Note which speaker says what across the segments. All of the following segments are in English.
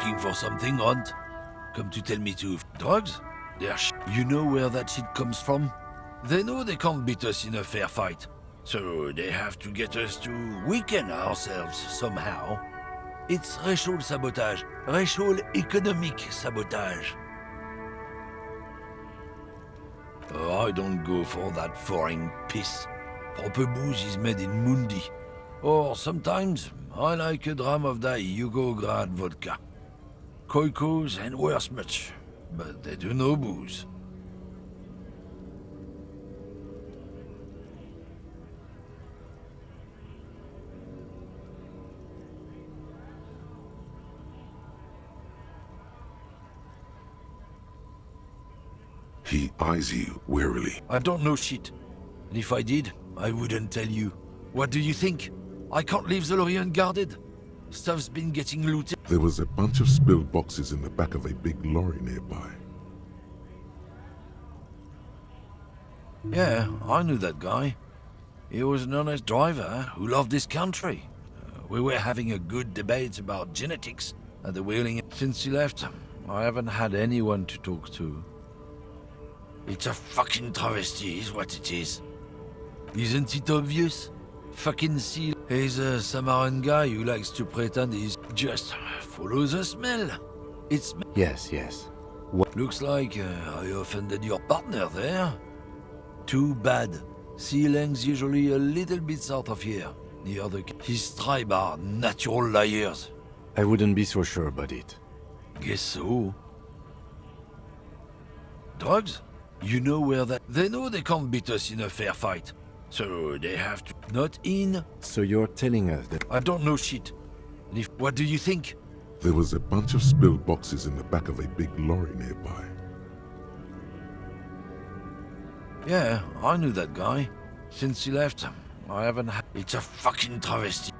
Speaker 1: looking for something, Hunt? Come to tell me to drugs? They're You know where that shit comes from? They know they can't beat us in a fair fight. So they have to get us to weaken ourselves somehow. It's racial sabotage. Racial economic sabotage. Oh, I don't go for that foreign piss. Proper booze is made in Mundi. Or sometimes, I like a dram of that Yugograd vodka. Koikos and worse much, but they do no booze.
Speaker 2: He eyes you warily.
Speaker 1: I don't know shit. And if I did, I wouldn't tell you. What do you think? I can't leave the lorry unguarded. Stuff's been getting looted.
Speaker 2: There was a bunch of spilled boxes in the back of a big lorry nearby.
Speaker 1: Yeah, I knew that guy. He was an honest driver who loved this country. We were having a good debate about genetics at the wheeling. Since he left, I haven't had anyone to talk to. It's a fucking travesty is what it is. Isn't it obvious? Fucking seal. He's a Samaran guy who likes to pretend he's just follows the smell. It's...
Speaker 3: Yes. What?
Speaker 1: Looks like I offended your partner there. Too bad. Sealing's usually a little bit south of here. The other... His tribe are natural liars.
Speaker 3: I wouldn't be so sure about it.
Speaker 1: Guess so. Drugs? You know where that... They know they can't beat us in a fair fight. So they have to... Not in...
Speaker 3: So you're telling us that...
Speaker 1: I don't know shit. And if... What do you think?
Speaker 2: There was a bunch of spilled boxes in the back of a big lorry nearby.
Speaker 1: Yeah, I knew that guy. Since he left, I haven't had... It's a fucking travesty.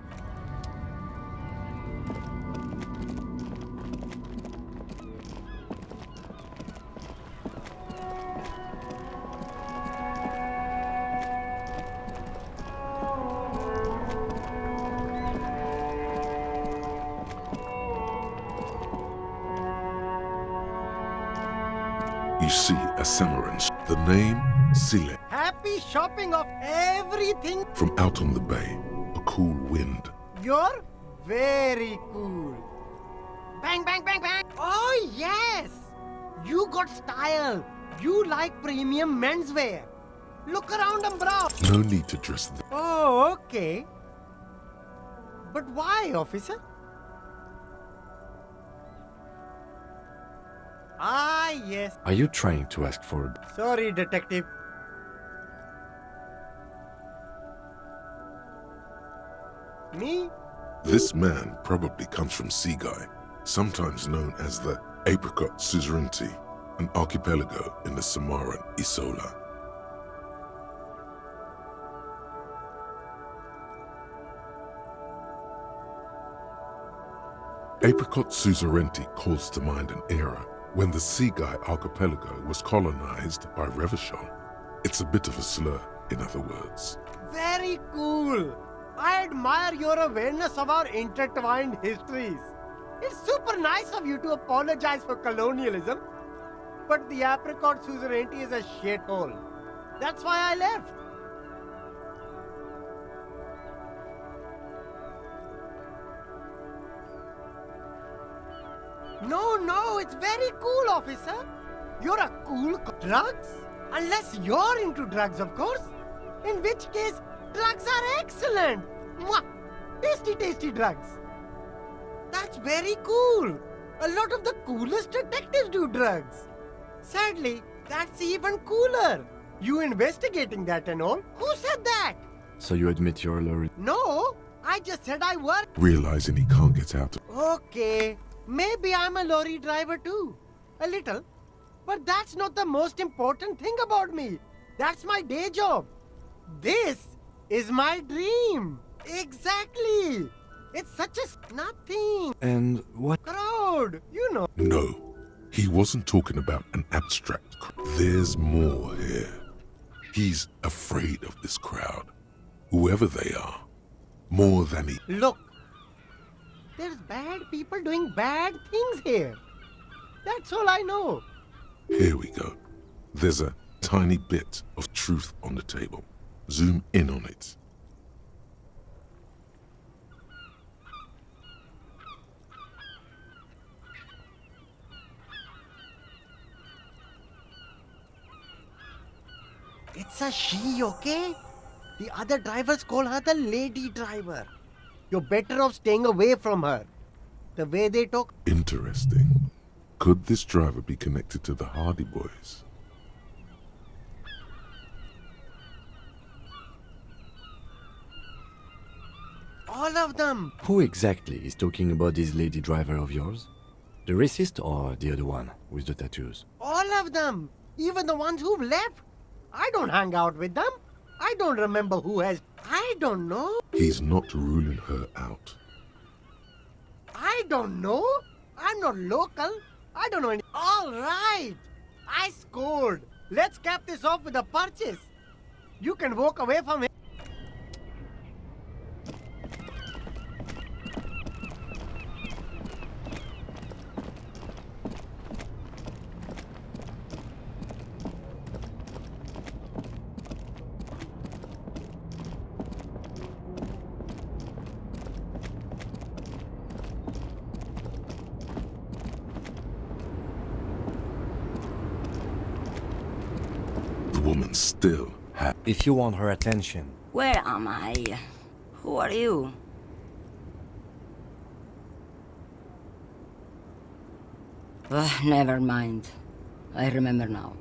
Speaker 2: You see a Samaran, the name Sile.
Speaker 4: Happy shopping of everything.
Speaker 2: From out on the bay, a cool wind.
Speaker 4: You're very cool. Bang, bang, bang, bang. Oh, yes. You got style. You like premium menswear. Look around them, bro.
Speaker 2: No need to dress them.
Speaker 4: Oh, okay. But why, officer? Ah, yes.
Speaker 3: Are you trying to ask for...
Speaker 4: Sorry, detective. Me?
Speaker 2: This man probably comes from Seaguy, sometimes known as the Apricot Suzerainty, an archipelago in the Samaran Isola. Apricot Suzerainty calls to mind an era when the Seaguy archipelago was colonized by Revachol. It's a bit of a slur, in other words.
Speaker 4: Very cool. I admire your awareness of our intertwined histories. It's super nice of you to apologize for colonialism, but the Apricot Suzerainty is a shithole. That's why I left. No, it's very cool, officer. You're a cool drugs? Unless you're into drugs, of course. In which case, drugs are excellent. Mwah! Tasty, tasty drugs. That's very cool. A lot of the coolest detectives do drugs. Sadly, that's even cooler. You investigating that and all? Who said that?
Speaker 3: So you admit you're a lorry...
Speaker 4: No, I just said I work.
Speaker 2: Realizing he can't get out.
Speaker 4: Okay, maybe I'm a lorry driver too. A little. But that's not the most important thing about me. That's my day job. This is my dream. Exactly. It's such a nothing.
Speaker 3: And what...
Speaker 4: Crowd, you know.
Speaker 2: No, he wasn't talking about an abstract crowd. There's more here. He's afraid of this crowd, whoever they are, more than he...
Speaker 4: Look, There's bad people doing bad things here. That's all I know.
Speaker 2: Here we go. There's a tiny bit of truth on the table. Zoom in on it.
Speaker 4: It's a she, okay? The other drivers call her the lady driver. You're better off staying away from her. The way they talk.
Speaker 2: Interesting. Could this driver be connected to the Hardy Boys?
Speaker 4: All of them.
Speaker 3: Who exactly is talking about this lady driver of yours? The racist or the other one with the tattoos?
Speaker 4: All of them. Even the ones who've left. I don't hang out with them. I don't remember who has. I don't know.
Speaker 2: He's not ruling her out.
Speaker 4: I don't know. I'm not local. I don't know any. All right. I scored. Let's cap this off with a purchase. You can walk away from it.
Speaker 2: The woman still had.
Speaker 3: If you want her attention,
Speaker 5: Where am I? Who are you? Never mind. I remember now.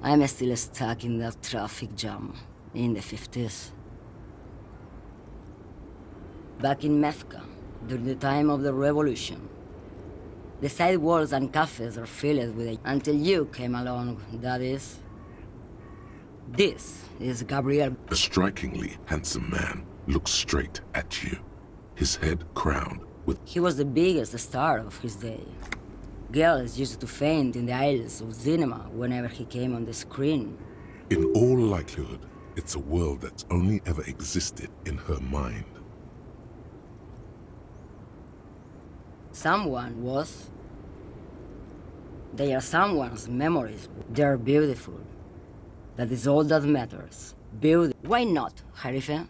Speaker 5: I'm still stuck in that traffic jam in the 50s. Back in Mecca, during the time of the revolution. The sidewalks and cafes are filled with it until you came along, that is. This is Gabriel.
Speaker 2: A strikingly handsome man looks straight at you, his head crowned with.
Speaker 5: He was the biggest star of his day. Girls used to faint in the aisles of cinema whenever he came on the screen.
Speaker 2: In all likelihood, it's a world that's only ever existed in her mind.
Speaker 5: Someone was. They are someone's memories. They're beautiful. That is all that matters. Beauty. Why not, Harife?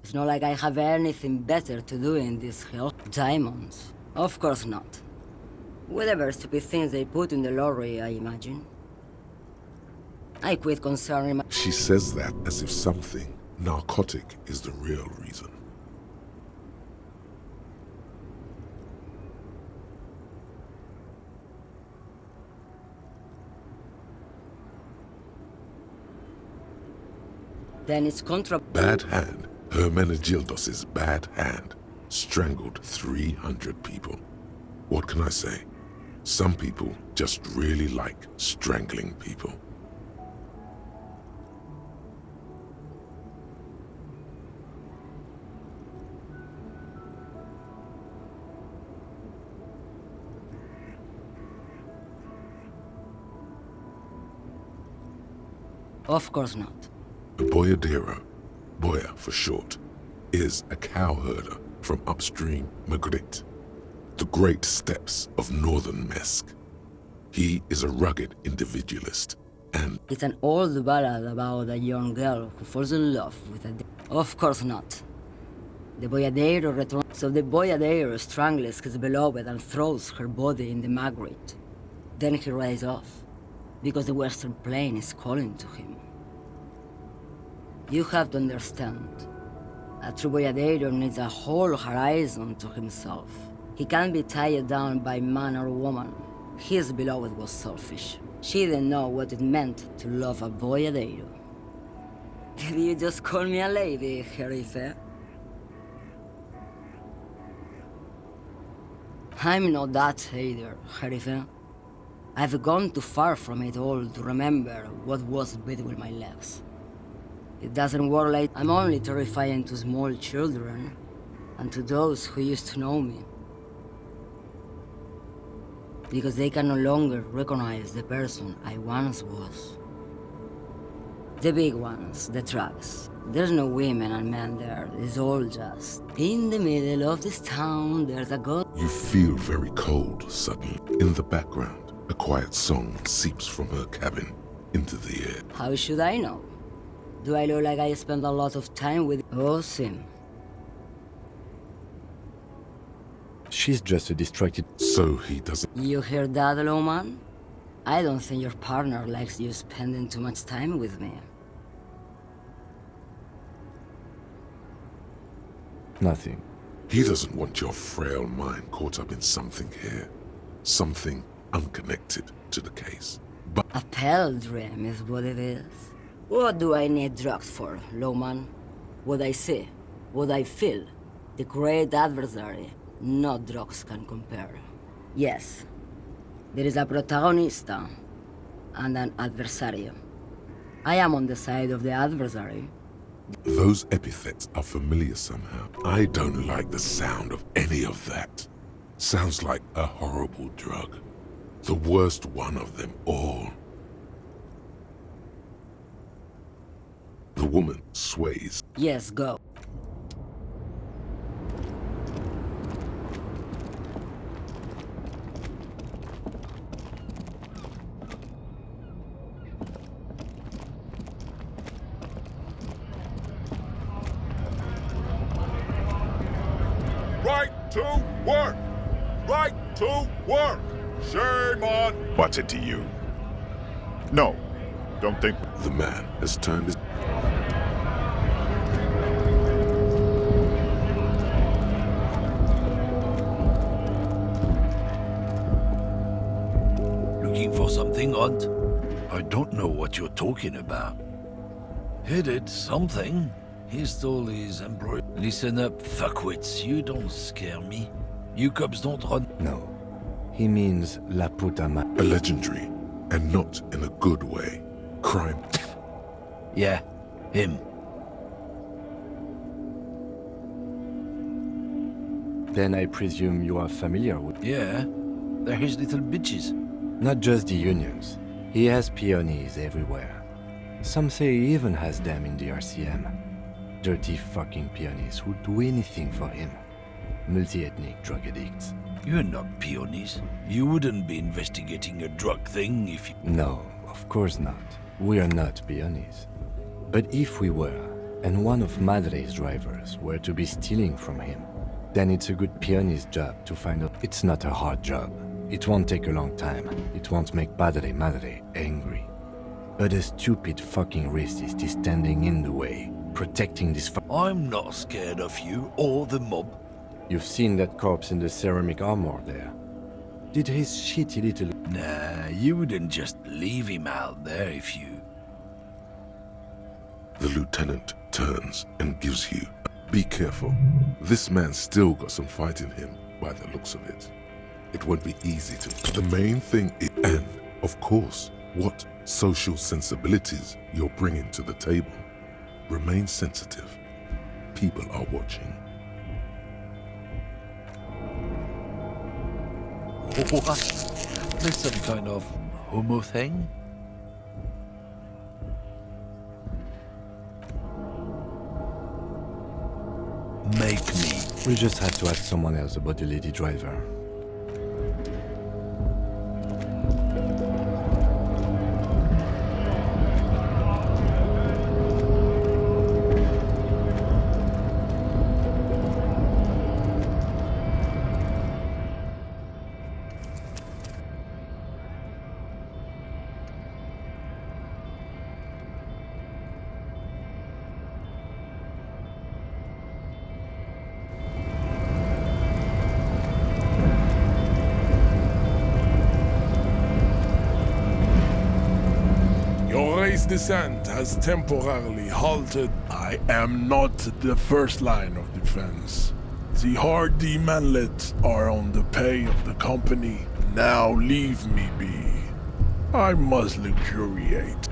Speaker 5: It's not like I have anything better to do in this hell. Diamonds? Of course not. Whatever stupid things they put in the lorry, I imagine. I quit concerning my.
Speaker 2: She says that as if something narcotic is the real reason.
Speaker 5: Then it's contra.
Speaker 2: Bad hand. Hermenegildos's bad hand strangled 300 people. What can I say? Some people just really like strangling people.
Speaker 5: Of course not.
Speaker 2: The boyadero, Boya for short, is a cowherder from upstream Magritte, the great steppes of northern Mesk. He is a rugged individualist, and
Speaker 5: It's an old ballad about a young girl who falls in love with a. Of course not. The boyadero returns. So the boyadero strangles his beloved and throws her body in the Magritte. Then he rides off, because the Western Plain is calling to him. You have to understand. A true boyadero needs a whole horizon to himself. He can't be tied down by man or woman. His beloved was selfish. She didn't know what it meant to love a boyadero. Did you just call me a lady, Herife? I'm not that either, Herife. I've gone too far from it all to remember what was between my legs. It doesn't work like I'm only terrifying to small children and to those who used to know me. Because they can no longer recognize the person I once was. The big ones, the trucks. There's no women and men there. It's all just... In the middle of this town, there's a god...
Speaker 2: You feel very cold suddenly. In the background, a quiet song seeps from her cabin into the air.
Speaker 5: How should I know? Do I look like I spend a lot of time with... Oh, Sim.
Speaker 3: She's just a distracted...
Speaker 2: So he doesn't...
Speaker 5: You hear that, Lowman? I don't think your partner likes you spending too much time with me.
Speaker 3: Nothing.
Speaker 2: He doesn't want your frail mind caught up in something here. Something unconnected to the case. But
Speaker 5: A pale dream is what it is. What do I need drugs for, Lowman? What I see, what I feel. The great adversary. No drugs can compare. Yes, there is a protagonista and an adversario. I am on the side of the adversary.
Speaker 2: those epithets are familiar somehow. I don't like the sound of any of that. Sounds like a horrible drug. The worst one of them all. The woman sways.
Speaker 5: Yes, go.
Speaker 6: Right to work! Right to work! Shame on... What's it to you? No, don't think...
Speaker 2: The man has turned his...
Speaker 1: Looking for something, Aunt? I don't know what you're talking about. He did something. He stole his embroidery. Listen up, fuckwits. You don't scare me. You cops don't run.
Speaker 3: No. He means la puta ma...
Speaker 2: A legendary, and not in a good way. Crime.
Speaker 1: Yeah, him.
Speaker 3: Then I presume you are familiar with...
Speaker 1: Yeah, they're his little bitches.
Speaker 3: Not just the unions. He has peonies everywhere. Some say he even has them in the RCM. Dirty fucking peonies who'd do anything for him. Multi-ethnic drug addicts.
Speaker 1: You're not peonies. You wouldn't be investigating a drug thing if you...
Speaker 3: No, of course not. We are not peonies. But if we were, and one of Madre's drivers were to be stealing from him, then it's a good peony's job to find out. It's not a hard job. It won't take a long time. It won't make Madre angry. But a stupid fucking racist is standing in the way, protecting this
Speaker 1: I'm not scared of you or the mob.
Speaker 3: You've seen that corpse in the ceramic armor there. Did his shitty little...
Speaker 1: Nah, you wouldn't just leave him out there if you...
Speaker 2: The lieutenant turns and gives you... Be careful. This man's still got some fight in him, by the looks of it. It won't be easy to... The main thing is... And, of course, what social sensibilities you're bringing to the table. Remain sensitive. People are watching.
Speaker 1: What? There's some kind of homo thing? Make me.
Speaker 3: We just had to ask someone else about the lady driver.
Speaker 7: Your race descent has temporarily halted. I am not the first line of defense. The hardy manlets are on the pay of the company. Now leave me be. I must luxuriate.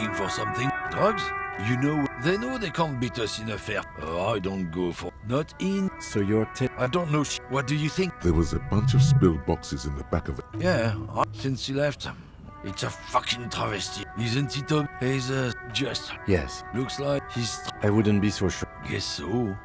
Speaker 1: Looking for something? Drugs? You know, they know they can't beat us in a fair. I don't go for. Not in.
Speaker 3: So you're
Speaker 1: I don't know. What do you think?
Speaker 2: There was a bunch of spilled boxes in the back of it.
Speaker 1: Yeah, since he left. It's a fucking travesty. Isn't it? He's just.
Speaker 3: Yes,
Speaker 1: Looks like he's.
Speaker 3: I wouldn't be so sure.
Speaker 1: Guess so.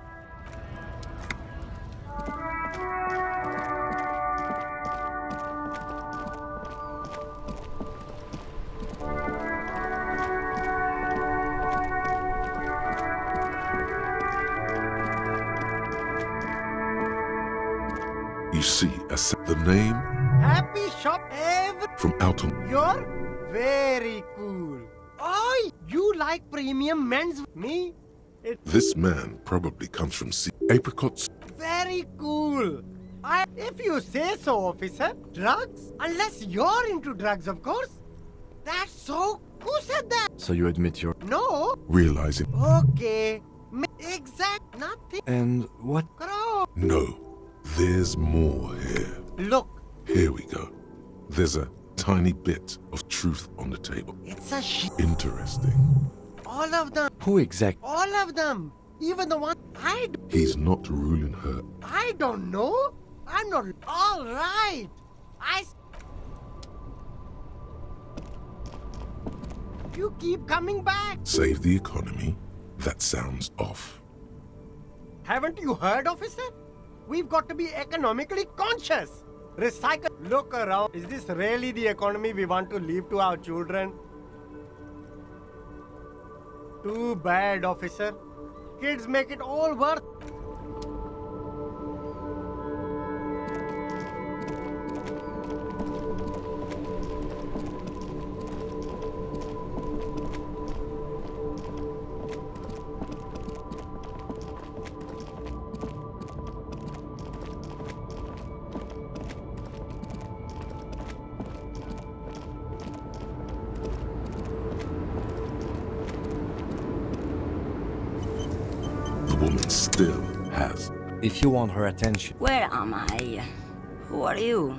Speaker 2: You see, the name
Speaker 4: Happy shop ever.
Speaker 2: from Alton.
Speaker 4: You're very cool. Oh, you like premium men's? Me?
Speaker 2: This man probably comes from apricots.
Speaker 4: Very cool. If you say so, officer. Drugs? Unless you're into drugs, of course. That's so. Who said that?
Speaker 3: So you admit you're...
Speaker 4: No.
Speaker 2: Realizing,
Speaker 4: Okay. Exact. Nothing.
Speaker 3: And what?
Speaker 4: Crow.
Speaker 2: no, there's more here.
Speaker 4: Look,
Speaker 2: Here we go. There's a tiny bit of truth on the table.
Speaker 4: it's a
Speaker 2: Interesting.
Speaker 4: All of them.
Speaker 3: Who exactly?
Speaker 4: All of them. Even the one
Speaker 2: He's not ruling her.
Speaker 4: I don't know. I'm not. All right. You keep coming back.
Speaker 2: Save the economy. That sounds off.
Speaker 4: Haven't you heard, officer? We've got to be economically conscious. Recycle. Look around. Is this really the economy we want to leave to our children? Too bad, officer. Kids make it all worth.
Speaker 2: The woman still has.
Speaker 3: If you want her attention...
Speaker 5: Where am I? Who are you?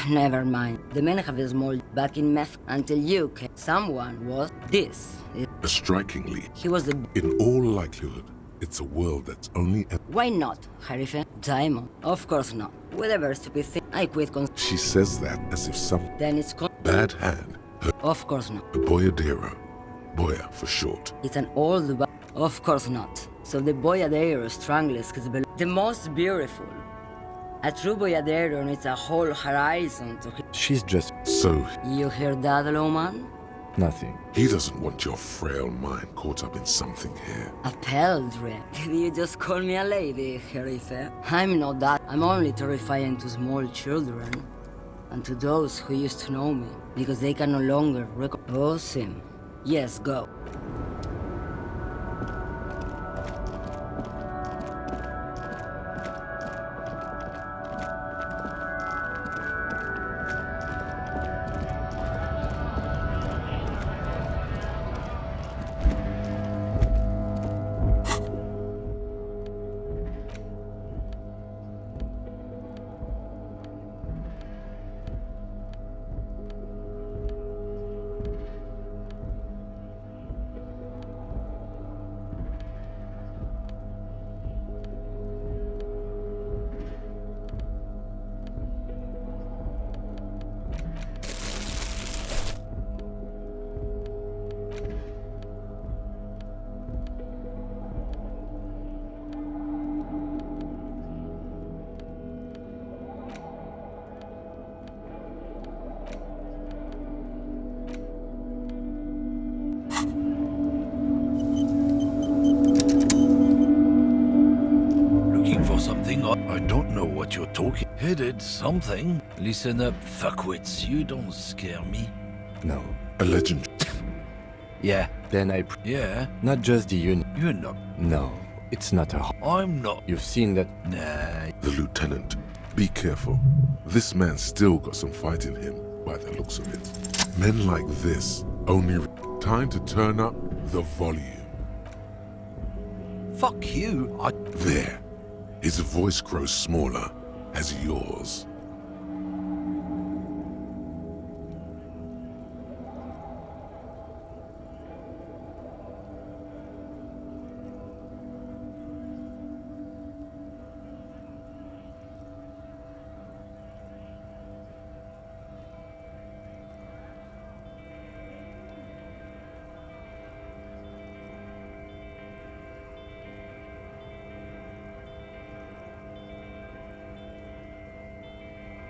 Speaker 5: Never mind. The men have a small back in meth until you came. Someone was this.
Speaker 2: Strikingly,
Speaker 5: He was the.
Speaker 2: in all likelihood, it's a world that's only.
Speaker 5: Why not, Harife? Diamond? Of course not. Whatever stupid thing. I quit
Speaker 2: She says that as if some
Speaker 5: Then it's
Speaker 2: bad hand hurt
Speaker 5: Of course not.
Speaker 2: a boyadero. Boya for short.
Speaker 5: It's an old Of course not. So the boyadero strangles is the most beautiful. A true boyadero needs a whole horizon to
Speaker 3: She's just...
Speaker 2: So
Speaker 5: You hear that, Lowman?
Speaker 3: nothing.
Speaker 2: he doesn't want your frail mind caught up in something here.
Speaker 5: A peldre. Did you just call me a lady, Harife? I'm not that. I'm only terrifying to small children. And to those who used to know me. Because they can no longer Oh, Sim. Yes, go.
Speaker 1: Something I don't know what you're talking. Headed something. Listen up, fuckwits. You don't scare me.
Speaker 3: No.
Speaker 2: A legend.
Speaker 1: Yeah.
Speaker 3: Then
Speaker 1: Yeah.
Speaker 3: Not just the unit.
Speaker 1: You're not.
Speaker 3: No, it's not a...
Speaker 1: I'm not.
Speaker 3: You've seen that...
Speaker 1: Nah.
Speaker 2: The lieutenant. Be careful. This man's still got some fight in him, by the looks of it. Men like this only... Time to turn up the volume.
Speaker 1: Fuck you.
Speaker 2: There. His voice grows smaller as yours.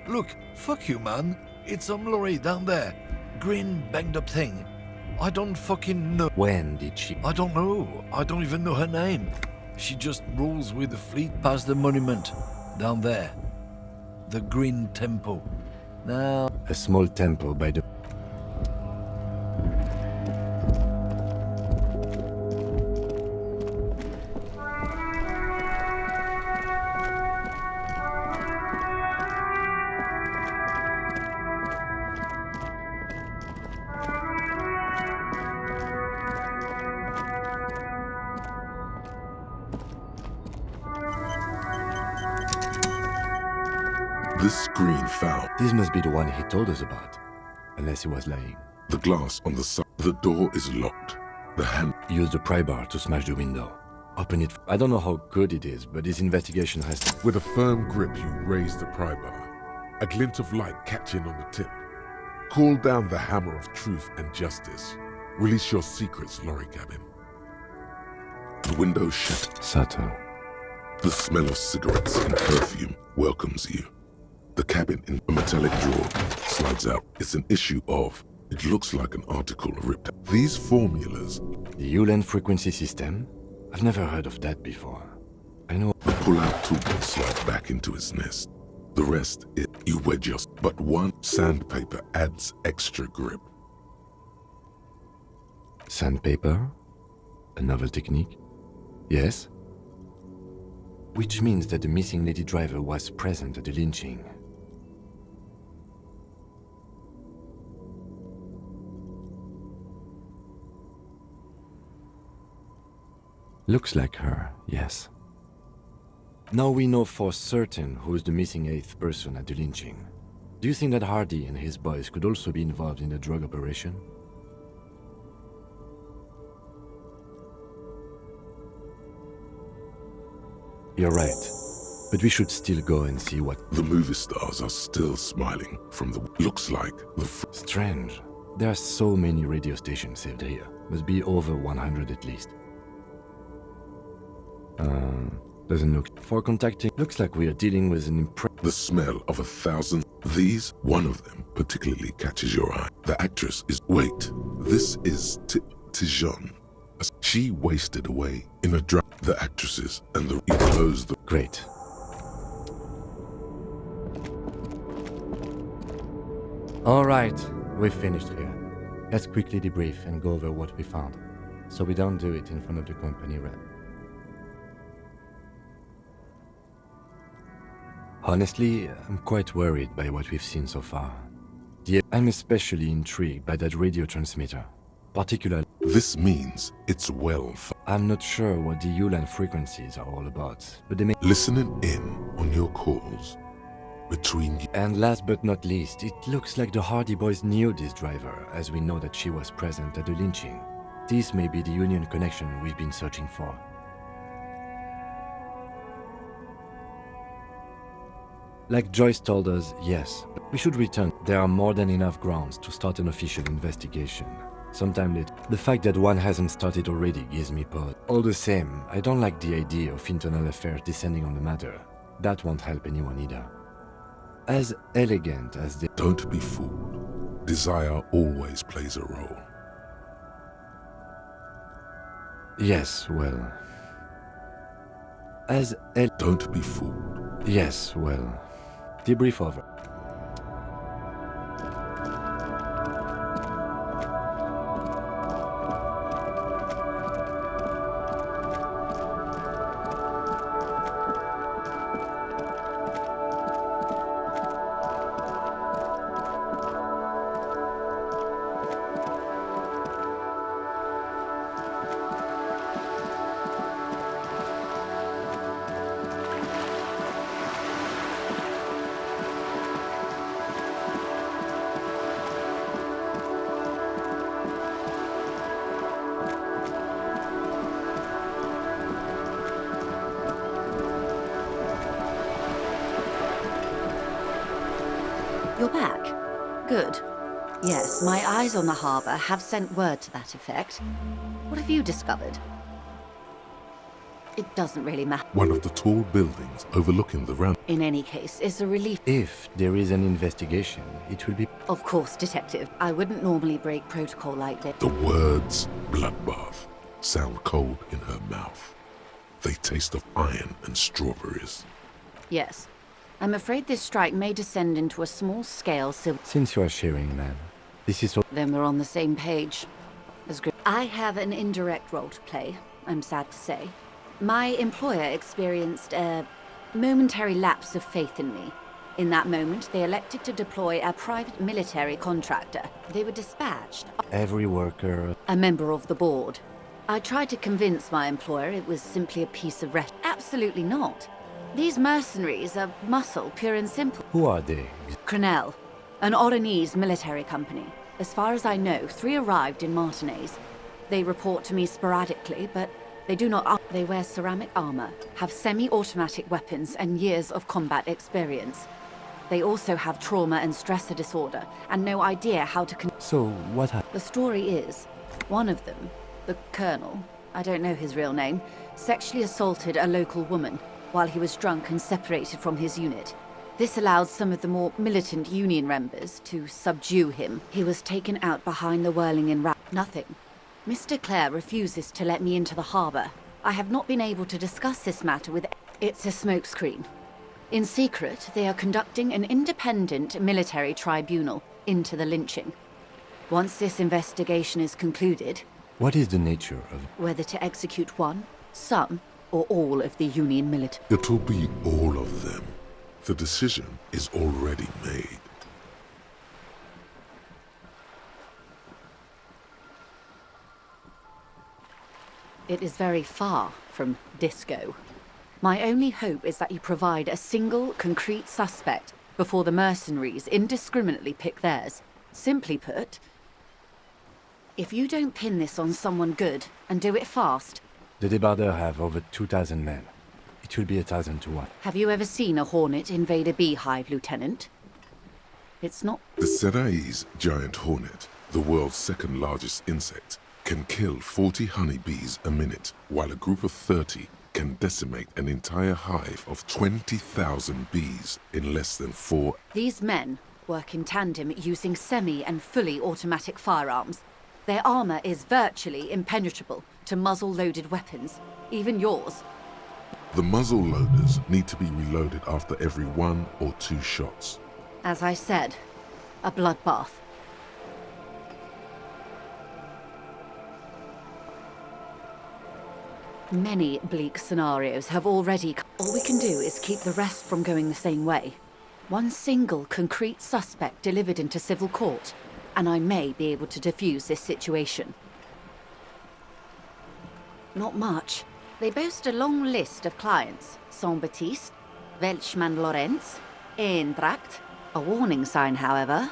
Speaker 1: Look, fuck you, man. It's some lorry down there. Green, banged up thing. I don't fucking know.
Speaker 3: When did she?
Speaker 1: I don't know. I don't even know her name. She just rolls with the fleet past the monument. Down there. The Green Temple. Now...
Speaker 3: A small temple by the...
Speaker 2: This screen found
Speaker 3: This must be the one he told us about. Unless he was lying.
Speaker 2: the glass on the side. The door is locked. The hand.
Speaker 3: Use the pry bar to smash the window. Open it. I don't know how good it is, but this investigation has...
Speaker 2: With a firm grip, you raise the pry bar. A glint of light catching on the tip. Call down the hammer of truth and justice. Release your secrets, lorry cabin. The window shut.
Speaker 3: Subtle.
Speaker 2: The smell of cigarettes and perfume welcomes you. The cabin in a metallic drawer slides out. It's an issue of... It looks like an article ripped. These formulas...
Speaker 3: The Ulan frequency system? I've never heard of that before. I know...
Speaker 2: The pull-out tool slides back into its nest. The rest is... You wedge your... But one sandpaper adds extra grip.
Speaker 3: Sandpaper? A novel technique? Yes? Which means that the missing lady driver was present at the lynching. Looks like her, yes. Now we know for certain who's the missing eighth person at the lynching. Do you think that Hardy and his boys could also be involved in the drug operation? You're right, but we should still go and see what...
Speaker 2: The movie stars are still smiling from the... Looks like the...
Speaker 3: Strange. There are so many radio stations saved here. Must be over 100 at least. Doesn't look... For contacting... Looks like we are dealing with an
Speaker 2: The smell of 1,000... These, one of them, particularly catches your eye. The actress is... Wait, this is Tijon. She wasted away in a drug. The actresses and the... He closed the...
Speaker 3: Great. Alright, we've finished here. Let's quickly debrief and go over what we found, so we don't do it in front of the company rep. Honestly, I'm quite worried by what we've seen so far. I'm especially intrigued by that radio transmitter, particularly...
Speaker 2: This means it's well...
Speaker 3: I'm not sure what the Ulan frequencies are all about, but they may...
Speaker 2: Listening in on your calls between you...
Speaker 3: And last but not least, it looks like the Hardy boys knew this driver, as we know that she was present at the lynching. This may be the Union connection we've been searching for. Like Joyce told us, yes, we should return. There are more than enough grounds to start an official investigation. Sometime later. The fact that one hasn't started already gives me pause. All the same, I don't like the idea of internal affairs descending on the matter. That won't help anyone either. As elegant as they...
Speaker 2: Don't be fooled. Desire always plays a role.
Speaker 3: Yes, well... As
Speaker 2: Don't be fooled.
Speaker 3: Yes, well... Debrief over.
Speaker 8: You're back? Good. Yes, my eyes on the harbour have sent word to that effect. What have you discovered? It doesn't really matter.
Speaker 2: One of the tall buildings overlooking the round.
Speaker 8: In any case, it's a relief.
Speaker 3: If there is an investigation, it will be...
Speaker 8: Of course, Detective. I wouldn't normally break protocol like this.
Speaker 2: The words bloodbath sound cold in her mouth. They taste of iron and strawberries.
Speaker 8: Yes. I'm afraid this strike may descend into a small-scale civil...
Speaker 3: Since you are sharing, ma'am, this is...
Speaker 8: Then we're on the same page. I have an indirect role to play, I'm sad to say. My employer experienced a momentary lapse of faith in me. In that moment, they elected to deploy a private military contractor. They were dispatched.
Speaker 3: Every worker...
Speaker 8: A member of the board. I tried to convince my employer it was simply a piece of rhetoric. Absolutely not. These mercenaries are muscle, pure and simple.
Speaker 3: Who are they?
Speaker 8: Crenel, an Oranese military company. As far as I know, 3 arrived in Martinez. They report to me sporadically, but they do not... They wear ceramic armor, have semi-automatic weapons, and years of combat experience. They also have trauma and stressor disorder, and no idea how to...
Speaker 3: So, what happened?
Speaker 8: The story is, one of them, the colonel, I don't know his real name, sexually assaulted a local woman while he was drunk and separated from his unit. This allowed some of the more militant Union members to subdue him. He was taken out behind the whirling in Nothing. Mr. Clare refuses to let me into the harbor. I have not been able to discuss this matter with... It's a smokescreen. In secret, they are conducting an independent military tribunal into the lynching. Once this investigation is concluded...
Speaker 3: What is the nature of...
Speaker 8: Whether to execute one, some, or all of the Union military.
Speaker 2: It'll be all of them. The decision is already made.
Speaker 8: It is very far from disco. My only hope is that you provide a single, concrete suspect before the mercenaries indiscriminately pick theirs. Simply put, if you don't pin this on someone good, and do it fast...
Speaker 3: The Debardeurs have over 2,000 men. It will be 1,000 to 1.
Speaker 8: Have you ever seen a hornet invade a beehive, Lieutenant? It's not...
Speaker 2: The Serai's giant hornet, the world's second largest insect, can kill 40 honeybees a minute, while a group of 30 can decimate an entire hive of 20,000 bees in less than 4...
Speaker 8: These men work in tandem using semi- and fully automatic firearms. Their armor is virtually impenetrable to muzzle-loaded weapons, even yours.
Speaker 2: The muzzle loaders need to be reloaded after every 1 or 2 shots.
Speaker 8: As I said, a bloodbath. Many bleak scenarios have already... All we can do is keep the rest from going the same way. One single concrete suspect delivered into civil court, and I may be able to defuse this situation. Not much. They boast a long list of clients. Saint-Baptiste, Welchman-Lorenz, Eintracht. A warning sign, however.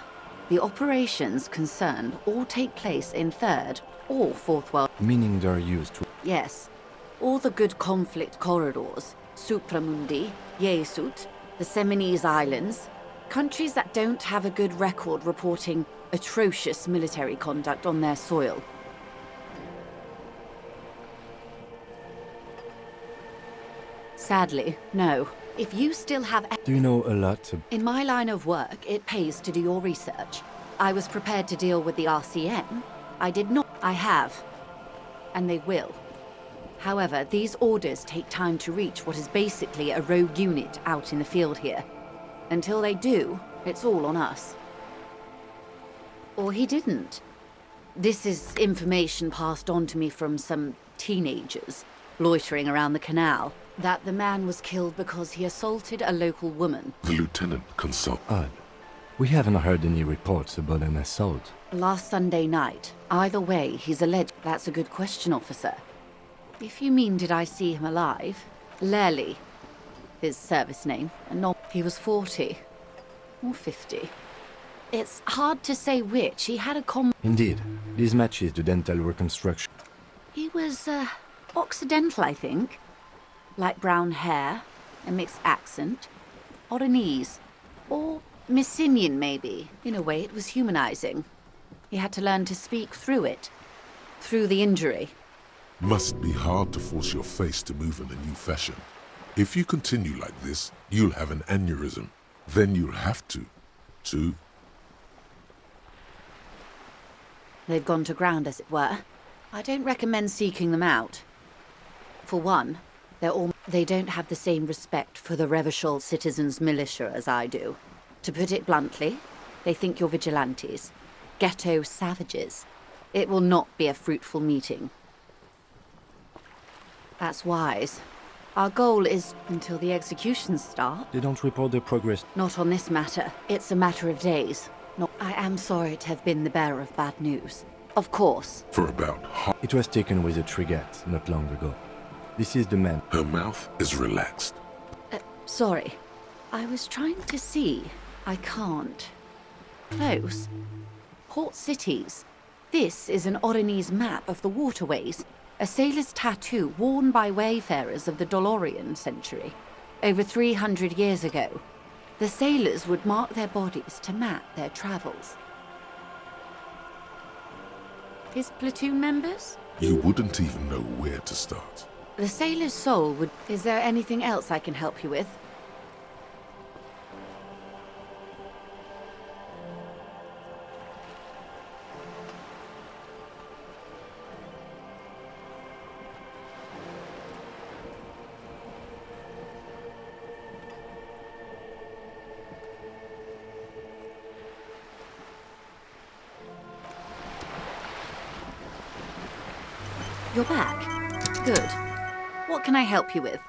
Speaker 8: The operations concerned all take place in Third or Fourth World...
Speaker 3: Meaning they're used to...
Speaker 8: Yes. All the good conflict corridors. Supramundi, Yesut, the Seminese Islands. Countries that don't have a good record reporting atrocious military conduct on their soil. Sadly, no. If you still have...
Speaker 3: Do you know a lot of...
Speaker 8: In my line of work, it pays to do your research. I was prepared to deal with the RCM. I did not. I have. And they will. However, these orders take time to reach what is basically a rogue unit out in the field here. Until they do, it's all on us. Or he didn't. This is information passed on to me from some teenagers loitering around the canal. That the man was killed because he assaulted a local woman.
Speaker 2: The lieutenant consulted.
Speaker 3: Odd. We haven't heard any reports about an assault.
Speaker 8: Last Sunday night. Either way, he's alleged. That's a good question, officer. If you mean did I see him alive? Lely, his service name, and not... He was 40. Or 50. It's hard to say which. He had a
Speaker 3: Indeed. This matches the dental reconstruction.
Speaker 8: He was, Occidental, I think. Light brown hair, a mixed accent, Oranese, or Messinian, maybe. In a way, it was humanizing. He had to learn to speak through it, through the injury.
Speaker 2: Must be hard to force your face to move in a new fashion. If you continue like this, you'll have an aneurysm. Then you'll have to.
Speaker 8: They've gone to ground, as it were. I don't recommend seeking them out. For one, they don't have the same respect for the Revachol citizens' militia as I do. To put it bluntly, they think you're vigilantes. Ghetto savages. It will not be a fruitful meeting. That's wise. Our goal is until the executions start.
Speaker 3: They don't report their progress.
Speaker 8: Not on this matter. It's a matter of days. No, I am sorry to have been the bearer of bad news. Of course.
Speaker 2: For about half.
Speaker 3: It was taken with a frigate not long ago. This is the man.
Speaker 2: Her mouth is relaxed.
Speaker 8: Sorry. I was trying to see. I can't. Close. Port cities. This is an Oronese map of the waterways. A sailor's tattoo worn by wayfarers of the Dolorian century. Over 300 years ago, the sailors would mark their bodies to map their travels. His platoon members?
Speaker 2: You wouldn't even know where to start.
Speaker 8: The sailor's soul would... Is there anything else I can help you with? You're back. Good. What can I help you with?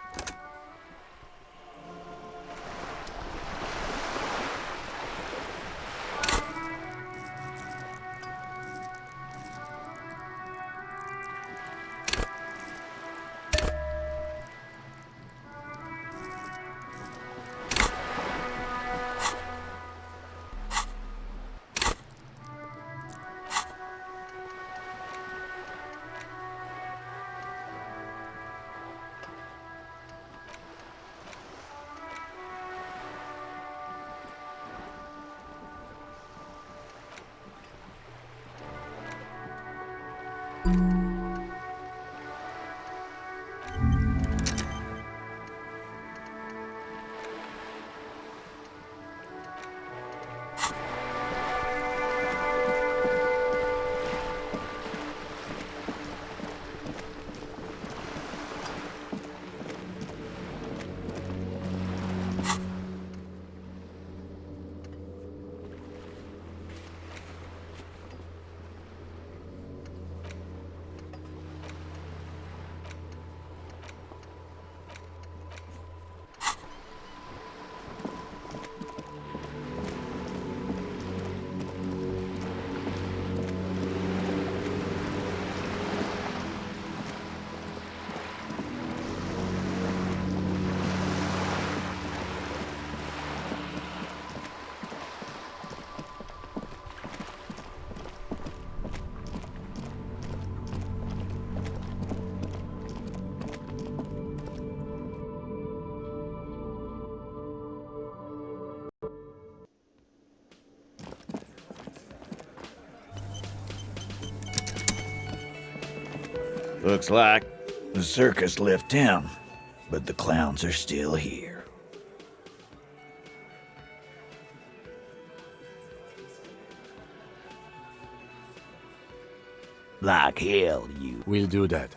Speaker 1: Looks like the circus left town, but the clowns are still here. Like hell, you...
Speaker 3: We'll do that.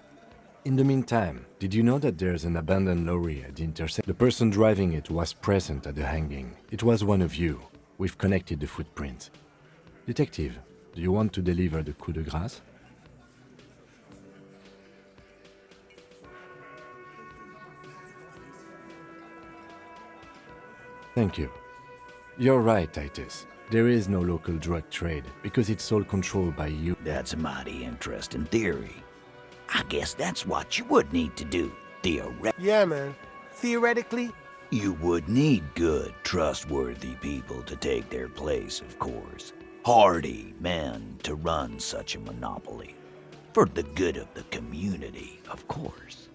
Speaker 3: In the meantime, did you know that there's an abandoned lorry at the intersection? The person driving it was present at the hanging. It was one of you. We've connected the footprints. Detective, do you want to deliver the coup de grâce? Thank you. You're right, Titus. There is no local drug trade, because it's all controlled by you.
Speaker 1: That's a mighty interesting theory. I guess that's what you would need to do,
Speaker 4: Yeah, man. Theoretically,
Speaker 1: You would need good, trustworthy people to take their place, of course. Hardy men to run such a monopoly. For the good of the community, of course.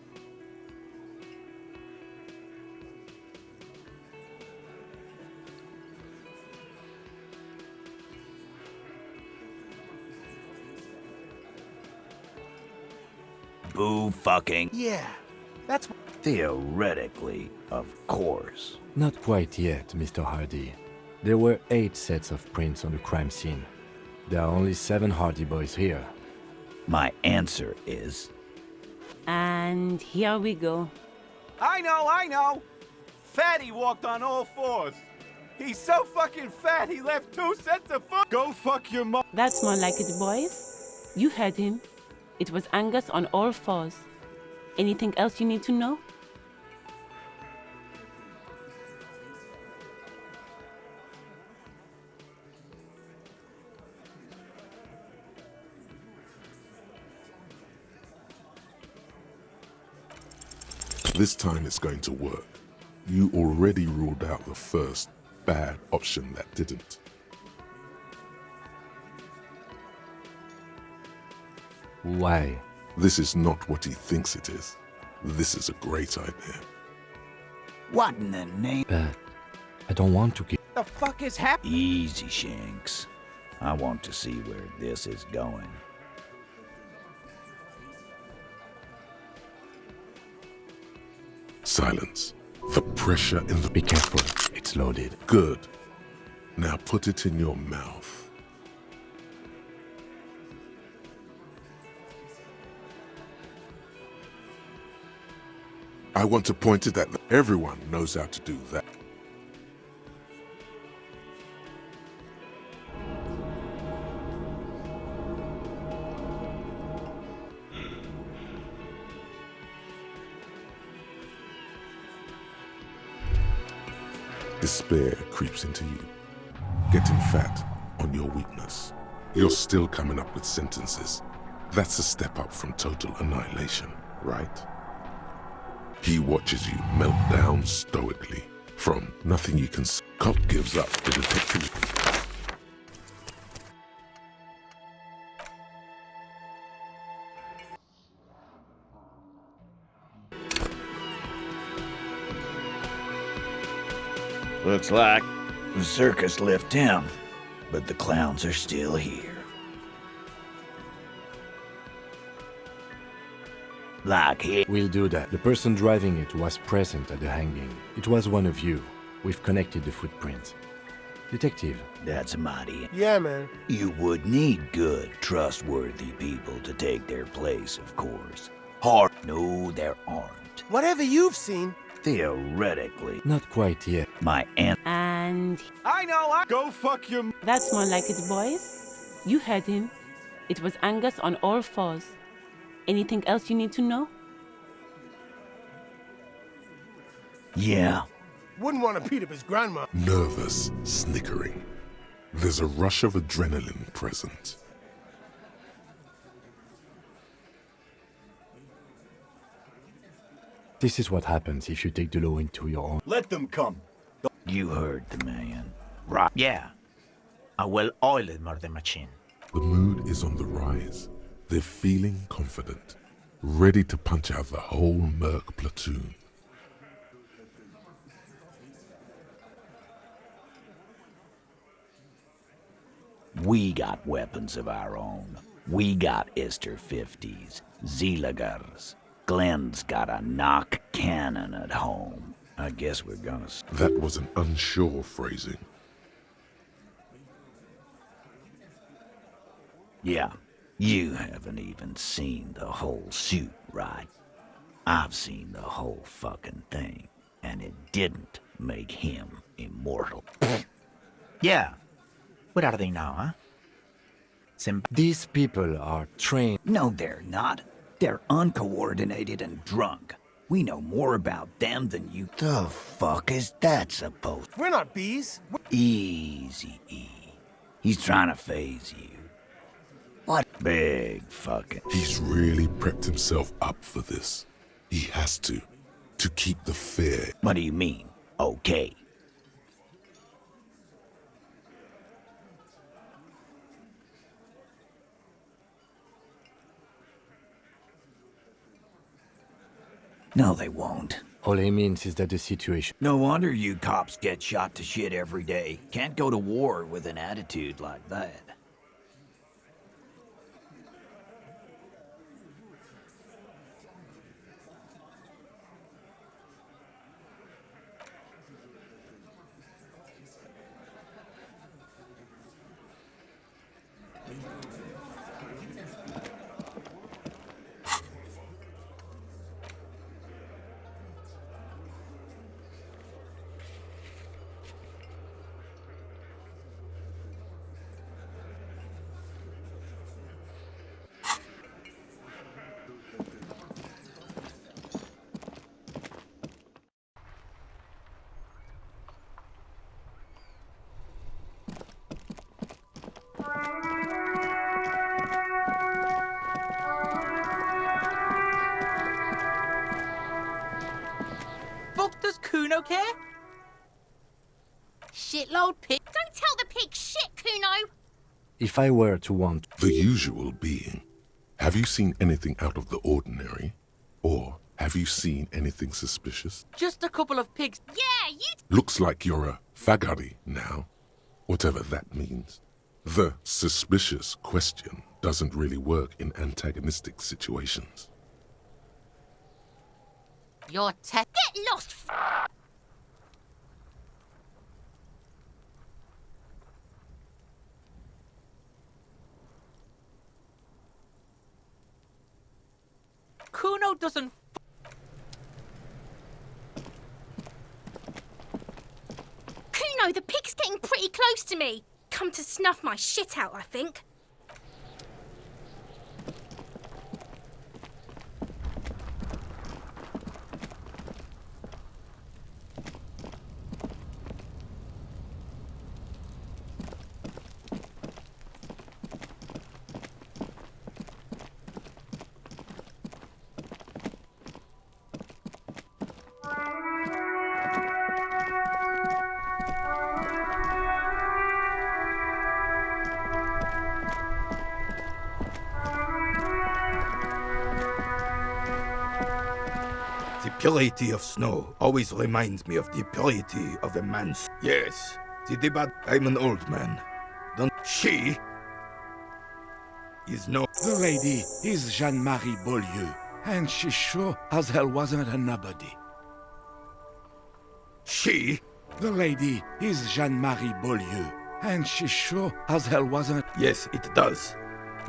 Speaker 9: Boo fucking.
Speaker 4: Yeah, that's
Speaker 9: Theoretically, of course.
Speaker 3: Not quite yet, Mr. Hardy. There were 8 sets of prints on the crime scene. There are only 7 Hardy boys here.
Speaker 9: My answer is...
Speaker 10: And here we go.
Speaker 11: I know! Fatty walked on all 4s. He's so fucking fat, he left 2 sets of foot. Go fuck your mom.
Speaker 10: That's more like it, boys. You heard him. It was Angus on all 4s. Anything else you need to know?
Speaker 2: This time it's going to work. You already ruled out the first bad option that didn't.
Speaker 3: Why?
Speaker 2: This is not what he thinks it is. This is a great idea.
Speaker 9: What in the name?
Speaker 3: But I don't want to give...
Speaker 11: The fuck is happening?
Speaker 9: Easy, Shanks. I want to see where this is going.
Speaker 2: Silence. The pressure in the...
Speaker 3: Be careful, it's loaded.
Speaker 2: Good. Now put it in your mouth. I want to point it at everyone knows how to do that. Despair creeps into you, getting fat on your weakness. You're still coming up with sentences. That's a step up from total annihilation, right? He watches you melt down stoically from nothing you can see. Cop gives up the detective.
Speaker 9: Looks like the circus left town, but the clowns are still here. Like here.
Speaker 3: We'll do that. The person driving it was present at the hanging. It was one of you. We've connected the footprints. Detective.
Speaker 9: That's mighty.
Speaker 4: Yeah, man.
Speaker 9: You would need good, trustworthy people to take their place, of course. Hard. No, there aren't.
Speaker 4: Whatever you've seen.
Speaker 9: Theoretically.
Speaker 3: Not quite yet.
Speaker 9: My aunt.
Speaker 10: And
Speaker 11: I know! Go fuck your...
Speaker 10: that's more like it, boys. You heard him. It was Angus on all 4s. Anything else you need to know?
Speaker 9: Yeah.
Speaker 4: Wouldn't want to beat up his grandma.
Speaker 2: Nervous, snickering. There's a rush of adrenaline present.
Speaker 3: This is what happens if you take the law into your own.
Speaker 11: Let them come.
Speaker 9: You heard the man. Right.
Speaker 12: Yeah. A well-oiled murder machine.
Speaker 2: The mood is on the rise. They're feeling confident, ready to punch out the whole Merc platoon.
Speaker 9: We got weapons of our own. We got Ister 50s, Zeelagers. Glenn's got a knock cannon at home. I guess we're gonna...
Speaker 2: That was an unsure phrasing.
Speaker 9: Yeah, you haven't even seen the whole suit, right? I've seen the whole fucking thing, and it didn't make him immortal.
Speaker 12: Yeah. What are they now, huh?
Speaker 3: These people are trained.
Speaker 9: No, they're not. They're uncoordinated and drunk. We know more about them than you... The fuck is that supposed...
Speaker 4: We're not bees.
Speaker 9: Easy, E. He's trying to phase you. What big fucking...
Speaker 2: He's really prepped himself up for this. He has to keep the fear.
Speaker 9: What do you mean, okay? No, they won't.
Speaker 3: All he means is that the situation...
Speaker 9: No wonder you cops get shot to shit every day. Can't go to war with an attitude like that.
Speaker 4: okay?
Speaker 13: Shitload pig. Don't tell the pig shit, Kuno!
Speaker 3: If I were to want...
Speaker 2: The usual being. Have you seen anything out of the ordinary? Or have you seen anything suspicious?
Speaker 4: Just a couple of pigs.
Speaker 13: Yeah, you...
Speaker 2: Looks like you're a fagari now, whatever that means. The suspicious question doesn't really work in antagonistic situations.
Speaker 13: You're Get lost,
Speaker 4: Kuno doesn't...
Speaker 13: Kuno, the pig's getting pretty close to me. Come to snuff my shit out, I think.
Speaker 14: The purity of snow always reminds me of the purity of a man's... Yes, the debate... I'm an old man. Don't... She... is no...
Speaker 15: The lady is Jeanne-Marie Beaulieu, and she sure as hell wasn't a nobody.
Speaker 14: She?
Speaker 15: The lady is Jeanne-Marie Beaulieu, and she sure as hell wasn't...
Speaker 14: Yes, it does.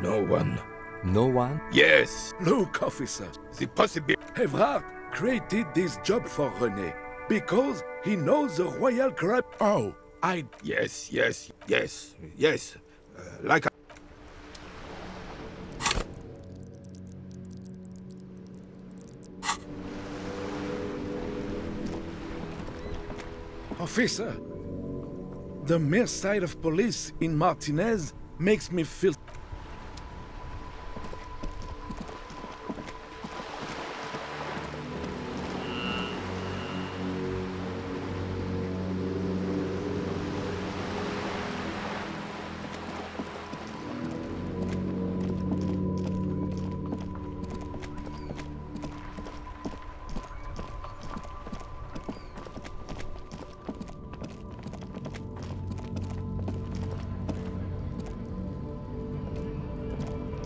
Speaker 14: No one...
Speaker 3: No one?
Speaker 14: Yes!
Speaker 15: Look, officer.
Speaker 14: The possibility...
Speaker 15: Evrard created this job for René because he knows the royal crab... Oh, I...
Speaker 14: Yes. Like I...
Speaker 15: Officer, the mere sight of police in Martinez makes me feel...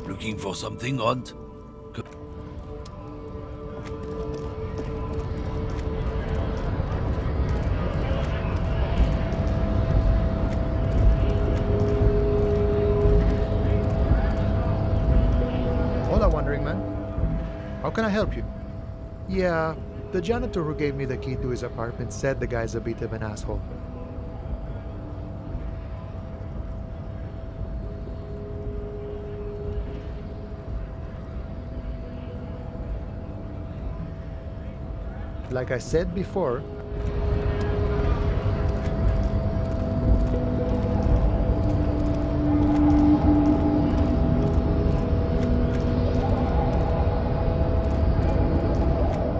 Speaker 1: Looking for something, Hunt?
Speaker 16: Hola, Wandering Man. How can I help you? Yeah, the janitor who gave me the key to his apartment said the guy's a bit of an asshole. Like I said before,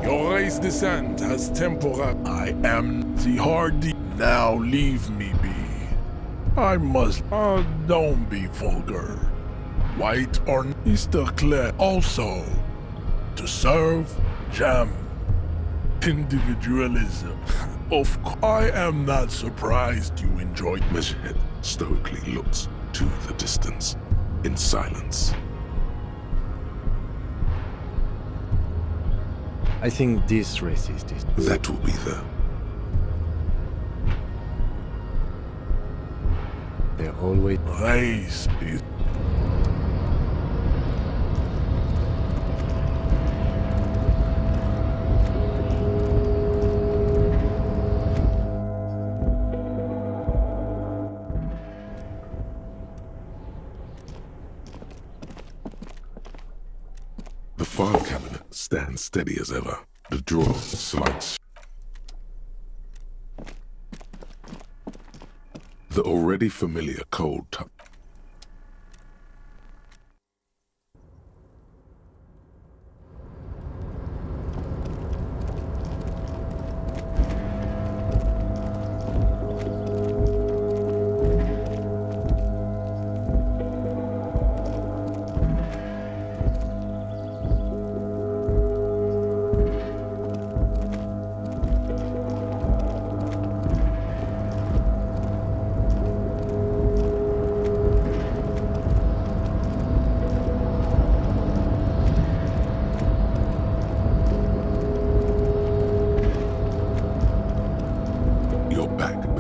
Speaker 7: Your race descent has temporary. I am the hardy. Now leave me be. I must. Don't be vulgar. White or Easter clear. Also, to serve jam. Individualism. Of course, I am not surprised you enjoy.
Speaker 2: Measurehead stoically looks to the distance in silence.
Speaker 3: I think this racist is...
Speaker 2: That will be the...
Speaker 3: They're always...
Speaker 7: Race is...
Speaker 2: The file cabinet stands steady as ever. The drawer slides. The already familiar cold touch.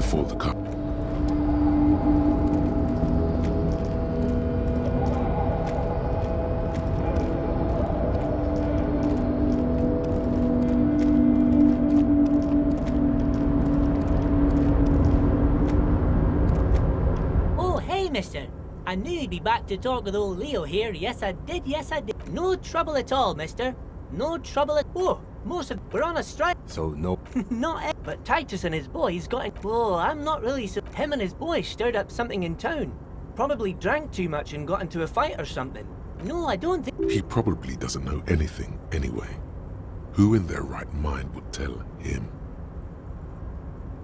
Speaker 2: before the cup.
Speaker 17: Oh, hey, mister. I knew you'd be back to talk with old Leo here. Yes, I did. Yes, I did. No trouble at all, mister. No trouble at... Oh, most of... We're on a strike.
Speaker 3: So, no.
Speaker 17: Not it, but Titus and his boys got in... Oh, I'm not really so... Him and his boys stirred up something in town. Probably drank too much and got into a fight or something. No, I don't think...
Speaker 2: He probably doesn't know anything anyway. Who in their right mind would tell him?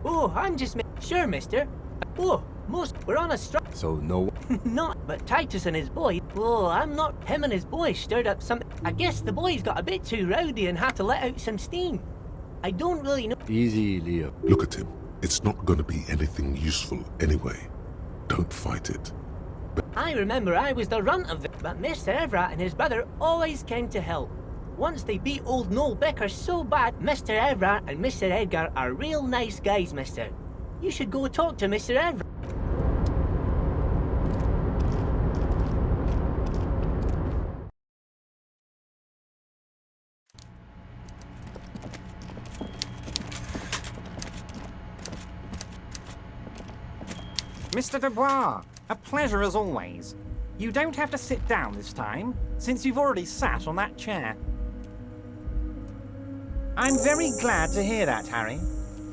Speaker 17: Oh, I'm just... Sure, mister. Oh, most... We're on a strike.
Speaker 3: So, no.
Speaker 17: Not, but Titus and his boys... Oh, I'm not... Him and his boys stirred up something... I guess the boys got a bit too rowdy and had to let out some steam. I don't really know...
Speaker 3: Easy, Leo.
Speaker 2: Look at him. It's not gonna be anything useful anyway. Don't fight it.
Speaker 17: I remember I was the runt of it, but Mr. Everett and his brother always came to help. Once they beat old Noel Becker so bad, Mr. Everett and Mr. Edgar are real nice guys, mister. You should go talk to Mr. Everett.
Speaker 18: Mr. Dubois, a pleasure as always. You don't have to sit down this time, since you've already sat on that chair. I'm very glad to hear that, Harry.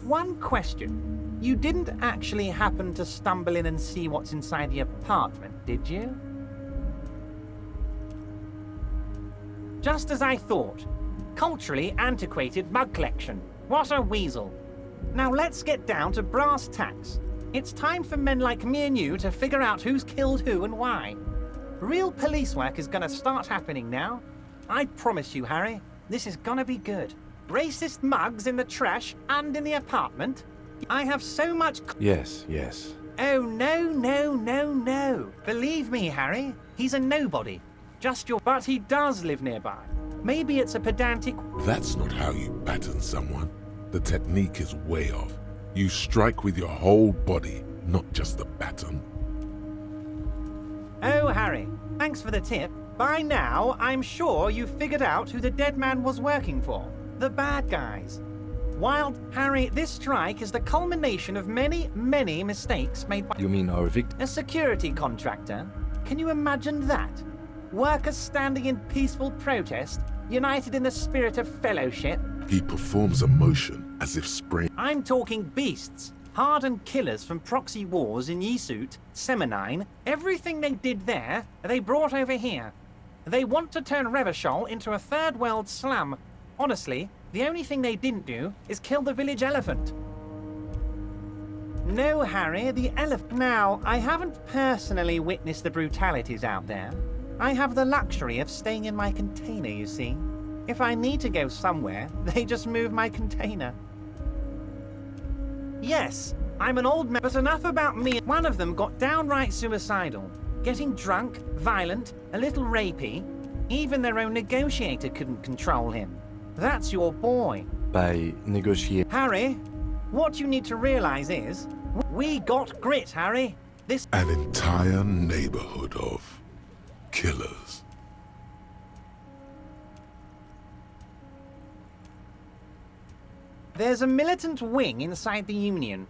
Speaker 18: One question. You didn't actually happen to stumble in and see what's inside the apartment, did you? Just as I thought. Culturally antiquated mug collection. What a weasel. Now let's get down to brass tacks. It's time for men like me and you to figure out who's killed who and why. Real police work is gonna start happening now. I promise you, Harry, this is gonna be good. Racist mugs in the trash and in the apartment. I have so much...
Speaker 3: Yes, yes.
Speaker 18: Oh, no, no, no, no. Believe me, Harry, he's a nobody. Just your... But he does live nearby. Maybe it's a pedantic...
Speaker 2: That's not how you batten someone. The technique is way off. You strike with your whole body, not just the baton.
Speaker 18: Oh, Harry, thanks for the tip. By now, I'm sure you've figured out who the dead man was working for. The bad guys. Wild, Harry, this strike is the culmination of many, many mistakes made by...
Speaker 3: You mean our victim?
Speaker 18: A security contractor? Can you imagine that? Workers standing in peaceful protest, united in the spirit of fellowship.
Speaker 2: He performs a motion as if spraying...
Speaker 18: I'm talking beasts. Hardened killers from proxy wars in Yesut, Seminine. Everything they did there, they brought over here. They want to turn Revachol into a third world slum. Honestly, the only thing they didn't do is kill the village elephant. No, Harry, the elephant... Now, I haven't personally witnessed the brutalities out there. I have the luxury of staying in my container, you see. If I need to go somewhere, they just move my container. Yes, I'm an old man, but enough about me. One of them got downright suicidal. Getting drunk, violent, a little rapey. Even their own negotiator couldn't control him. That's your boy.
Speaker 3: By negotiate...
Speaker 18: Harry, what you need to realize is, we got grit, Harry. This...
Speaker 2: An entire neighborhood of killers.
Speaker 18: There's a militant wing inside the Union.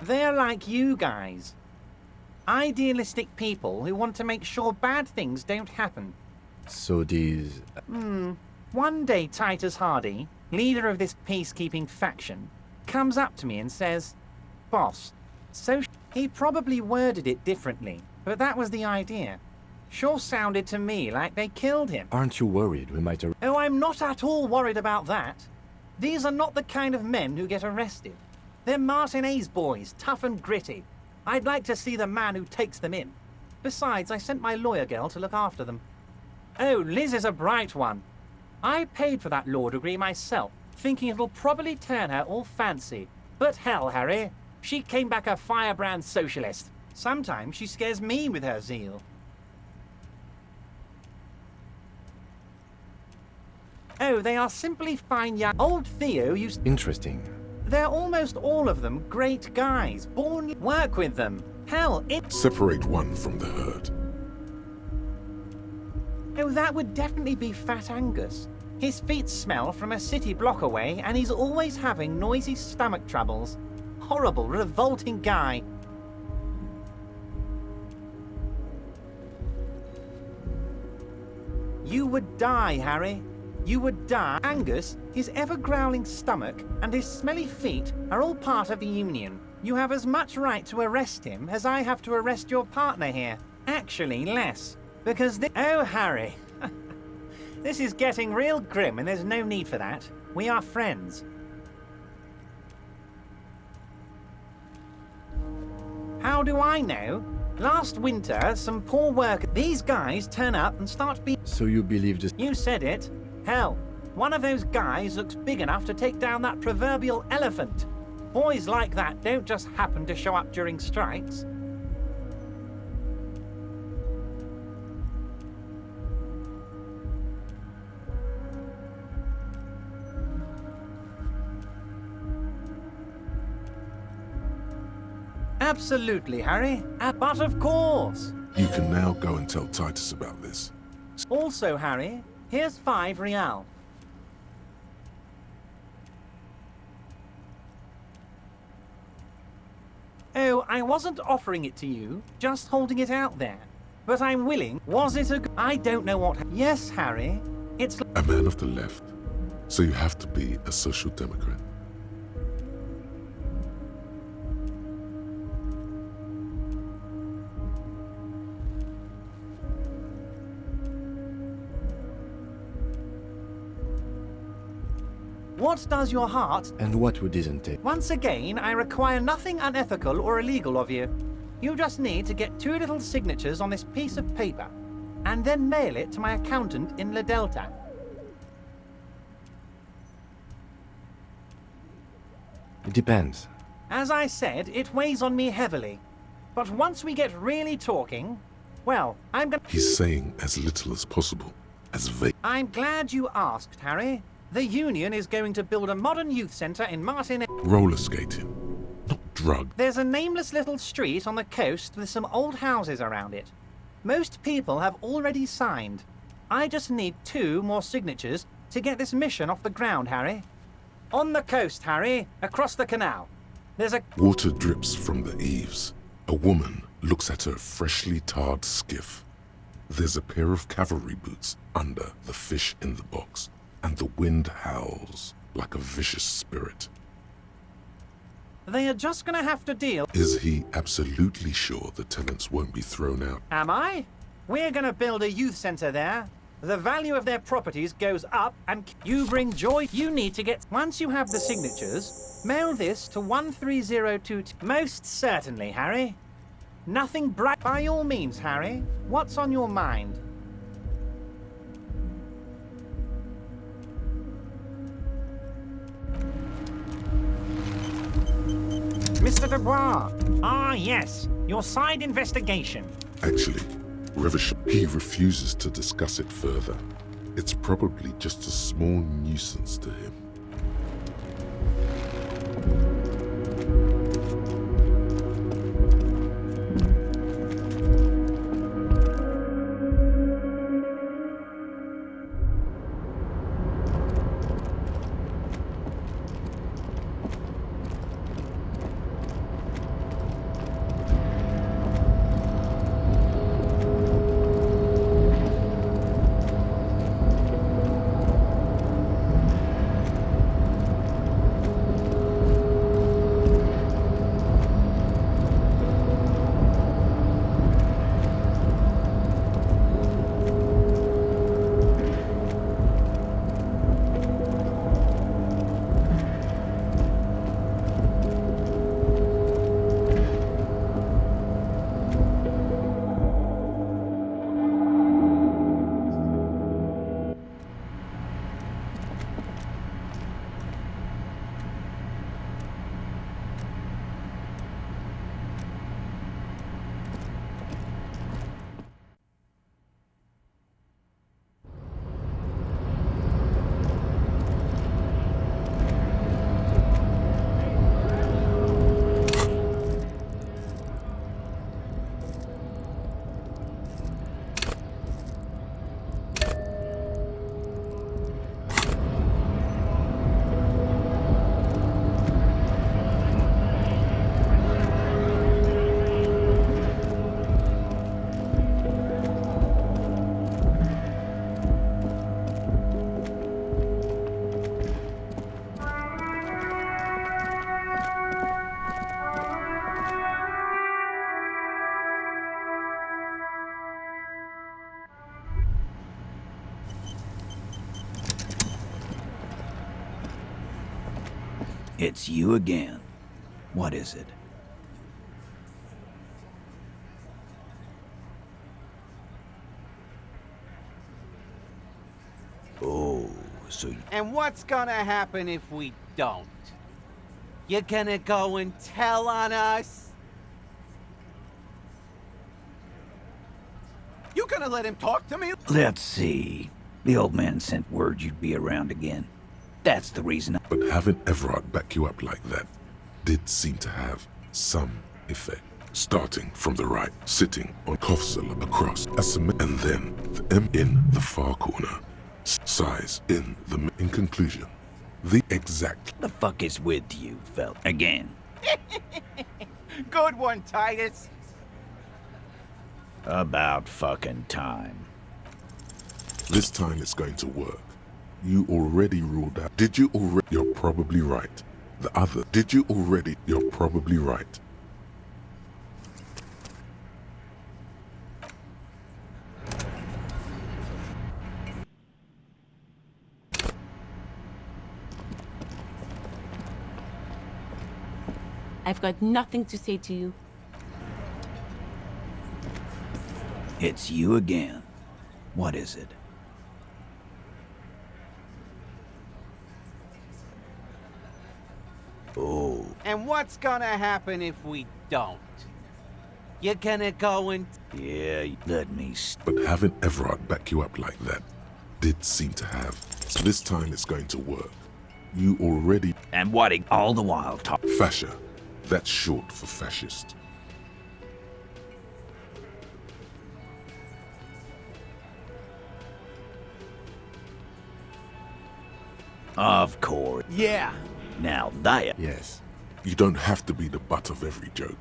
Speaker 18: They're like you guys. Idealistic people who want to make sure bad things don't happen.
Speaker 3: So these...
Speaker 18: One day Titus Hardy, leader of this peacekeeping faction, comes up to me and says, "Boss, so..." He probably worded it differently, but that was the idea. Sure sounded to me like they killed him.
Speaker 3: Aren't you worried we might...
Speaker 18: Oh, I'm not at all worried about that. These are not the kind of men who get arrested. They're Martinez boys, tough and gritty. I'd like to see the man who takes them in. Besides, I sent my lawyer girl to look after them. Oh, Liz is a bright one. I paid for that law degree myself, thinking it'll probably turn her all fancy. But hell, Harry, she came back a firebrand socialist. Sometimes she scares me with her zeal. Oh, they are simply fine young... Old Theo used...
Speaker 3: Interesting.
Speaker 18: They're almost all of them great guys, born... Work with them. Hell,
Speaker 2: Separate one from the herd.
Speaker 18: Oh, that would definitely be Fat Angus. His feet smell from a city block away, and he's always having noisy stomach troubles. Horrible, revolting guy. You would die, Harry. You would die. Angus, his ever-growling stomach, and his smelly feet are all part of the Union. You have as much right to arrest him as I have to arrest your partner here. Actually, less. Because Oh, Harry. This is getting real grim, and there's no need for that. We are friends. How do I know? Last winter, some poor These guys turn up and start being...
Speaker 3: So you believe this?
Speaker 18: You said it. Hell, one of those guys looks big enough to take down that proverbial elephant. Boys like that don't just happen to show up during strikes. Absolutely, Harry. But of course.
Speaker 2: You can now go and tell Titus about this.
Speaker 18: Also, Harry, here's 5 real. Oh, I wasn't offering it to you, just holding it out there. But I'm willing. Was it a... I don't know what... Yes, Harry. It's...
Speaker 2: A man of the left. So you have to be a social democrat.
Speaker 18: What does your heart...
Speaker 3: And what would isn't it?
Speaker 18: Once again, I require nothing unethical or illegal of you. You just need to get 2 little signatures on this piece of paper, and then mail it to my accountant in La Delta.
Speaker 3: It depends.
Speaker 18: As I said, it weighs on me heavily. But once we get really talking, well, I'm gonna...
Speaker 2: He's saying as little as possible, as vague.
Speaker 18: I'm glad you asked, Harry. The Union is going to build a modern youth centre in Martin...
Speaker 2: Roller skating, not drug.
Speaker 18: There's a nameless little street on the coast with some old houses around it. Most people have already signed. I just need 2 more signatures to get this mission off the ground, Harry. On the coast, Harry, across the canal. There's a...
Speaker 2: Water drips from the eaves. A woman looks at her freshly tarred skiff. There's a pair of cavalry boots under the fish in the box, and the wind howls like a vicious spirit.
Speaker 18: They are just gonna have to deal...
Speaker 2: Is he absolutely sure the tenants won't be thrown out?
Speaker 18: Am I? We're gonna build a youth centre there. The value of their properties goes up, and you bring joy. You need to get... Once you have the signatures, mail this to 13022... Most certainly, Harry. Nothing bright... By all means, Harry. What's on your mind? Mr. Dubois. Ah, yes. Your side investigation.
Speaker 2: Actually, he refuses to discuss it further. It's probably just a small nuisance to him.
Speaker 9: It's you again. What is it? Oh, so you...
Speaker 11: And what's gonna happen if we don't? You gonna go and tell on us? You gonna let him talk to me?
Speaker 9: Let's see. The old man sent word you'd be around again. That's the reason I...
Speaker 2: But having Everard back you up like that did seem to have some effect. Starting from the right, sitting on Kofsala across a cement, and then the M in the far corner. Size in the... In conclusion, the exact...
Speaker 9: The fuck is with you, fella? Again.
Speaker 11: Good one, Titus.
Speaker 9: About fucking time.
Speaker 2: This time it's going to work. You already ruled out... Did you already... You're probably right. The other... Did you already... You're probably right.
Speaker 10: I've got nothing to say to you.
Speaker 9: It's you again. What is it? Oh.
Speaker 11: And what's gonna happen if we don't? You gonna go and...
Speaker 9: Yeah, let me...
Speaker 2: But having Everard back you up like that did seem to have... So this time it's going to work. You already...
Speaker 9: And what all the while talk...
Speaker 2: Fascia. That's short for fascist.
Speaker 9: Of course.
Speaker 11: Yeah.
Speaker 9: Now that...
Speaker 2: Yes. You don't have to be the butt of every joke.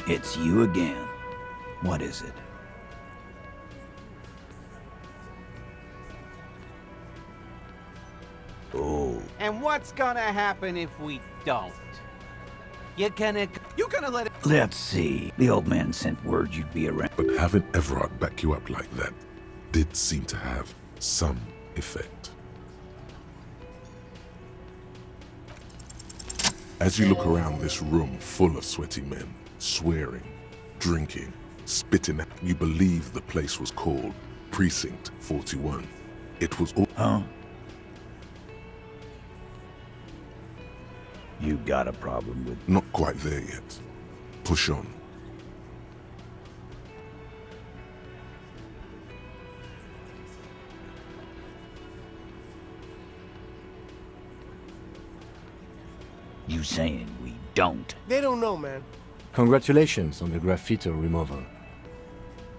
Speaker 9: It's you again. What is it? Oh.
Speaker 11: And what's gonna happen if we don't? You gonna let it...
Speaker 9: Let's see. The old man sent word you'd be around.
Speaker 2: But having Everard back you up like that did seem to have some effect. As you look around this room full of sweaty men, swearing, drinking, spitting, you believe the place was called Precinct 41. It was all...
Speaker 9: Huh? You got a problem with...
Speaker 2: Not quite there yet. Push on.
Speaker 9: You saying we don't?
Speaker 4: They don't know, man.
Speaker 3: Congratulations on the graffiti removal.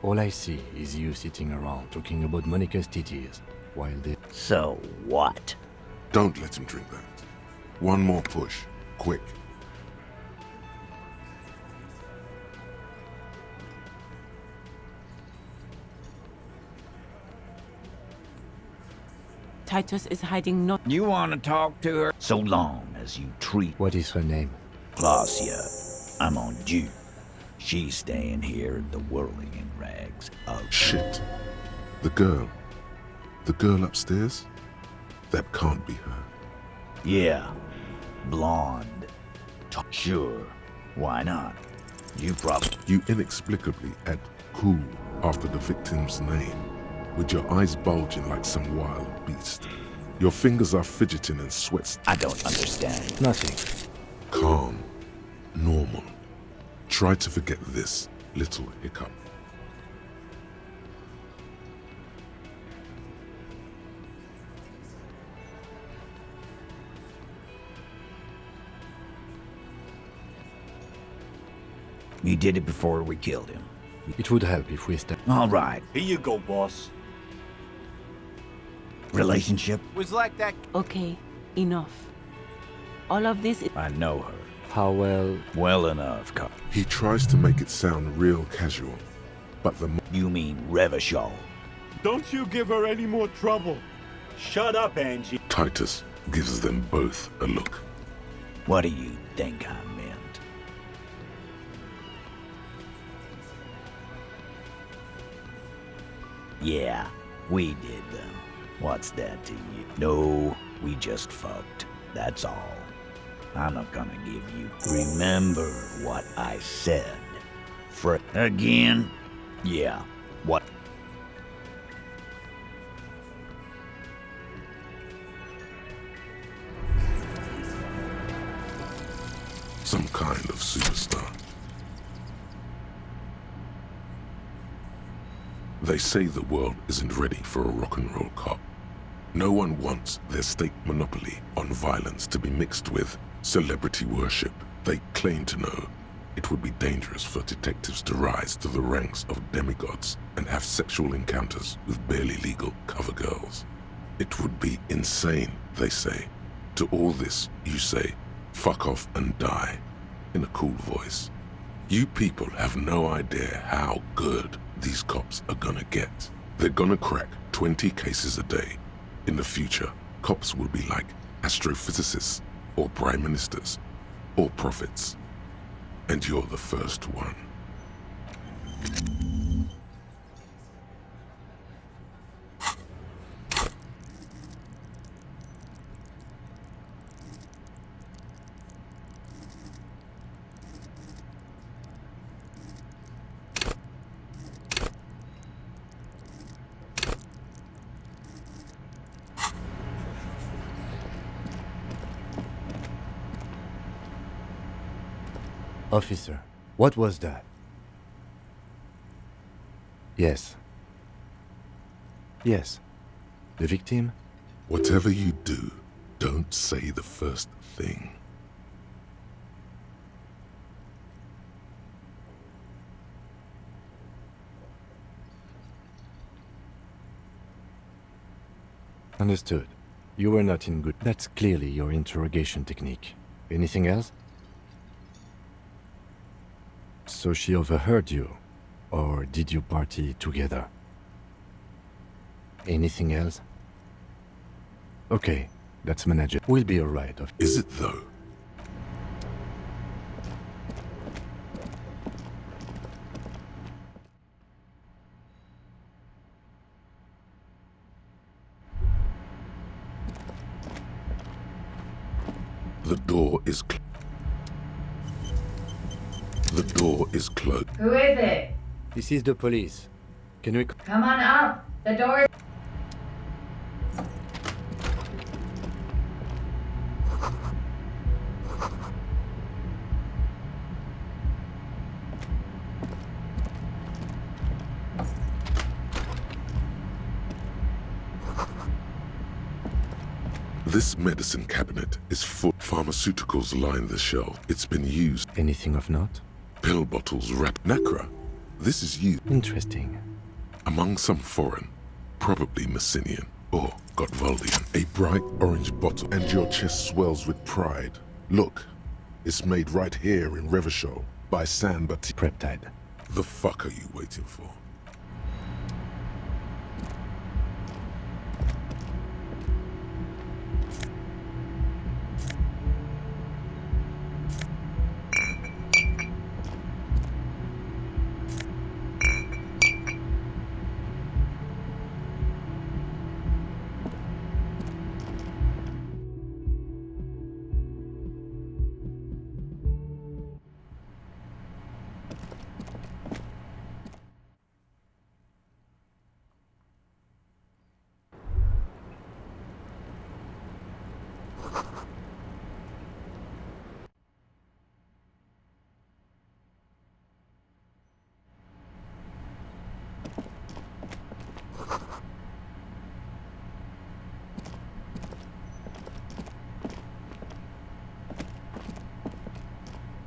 Speaker 3: All I see is you sitting around talking about Monica's titties while they...
Speaker 9: So what?
Speaker 2: Don't let him drink that. One more push. Quick.
Speaker 10: Titus is hiding not...
Speaker 9: You want to talk to her? So long as you treat...
Speaker 3: What is her name?
Speaker 9: Claudia. I'm on due. She's staying here at the Whirling in Rags. Oh,
Speaker 2: shit. The girl. The girl upstairs? That can't be her.
Speaker 9: Yeah. Blonde. Sure. Why not? You probably...
Speaker 2: You inexplicably add cool after the victim's name, with your eyes bulging like some wild beast. Your fingers are fidgeting and sweats.
Speaker 9: I don't understand.
Speaker 3: Nothing.
Speaker 2: Calm. Normal. Try to forget this little hiccup.
Speaker 9: You did it before we killed him.
Speaker 3: It would help if we step...
Speaker 9: All right.
Speaker 11: Here you go, boss.
Speaker 9: Relationship?
Speaker 11: Was like that...
Speaker 10: Okay, enough. All of this is...
Speaker 9: I know her.
Speaker 3: How well?
Speaker 9: Well enough, Cop.
Speaker 2: He tries to make it sound real casual, but the...
Speaker 9: You mean Revachol?
Speaker 11: Don't you give her any more trouble. Shut up, Angie.
Speaker 2: Titus gives them both a look.
Speaker 9: What do you think I meant? Yeah, we did them. What's that to you? No, we just fucked. That's all. I'm not gonna give you. Remember what I said. Again? Yeah, what?
Speaker 2: Some kind of superstar. They say the world isn't ready for a rock and roll cop. No one wants their state monopoly on violence to be mixed with celebrity worship. They claim to know it would be dangerous for detectives to rise to the ranks of demigods and have sexual encounters with barely legal cover girls. It would be insane, they say. To all this, you say, fuck off and die, in a cool voice. You people have no idea how good these cops are gonna get. They're gonna crack 20 cases a day. In the future, cops will be like astrophysicists, or prime ministers, or prophets. And you're the first one.
Speaker 3: Officer, what was that? Yes. Yes. The victim?
Speaker 2: Whatever you do, don't say the first thing.
Speaker 3: Understood. You were not in good... That's clearly your interrogation technique. Anything else? So she overheard you? Or did you party together? Anything else? Okay, that's manager. We'll be alright.
Speaker 2: Is it though? The door is closed.
Speaker 19: Who is it?
Speaker 3: This is the police. Can we...
Speaker 19: Come on up. The door is...
Speaker 2: This medicine cabinet is full. Pharmaceuticals line the shelf. It's been used.
Speaker 3: Anything of note?
Speaker 2: Pill bottles wrapped. Nacra. This is used.
Speaker 3: Interesting.
Speaker 2: Among some foreign, probably Messinian or Gotvaldian. A bright orange bottle and your chest swells with pride. Look, it's made right here in Revachol by San Bati.
Speaker 3: Preptide.
Speaker 2: The fuck are you waiting for?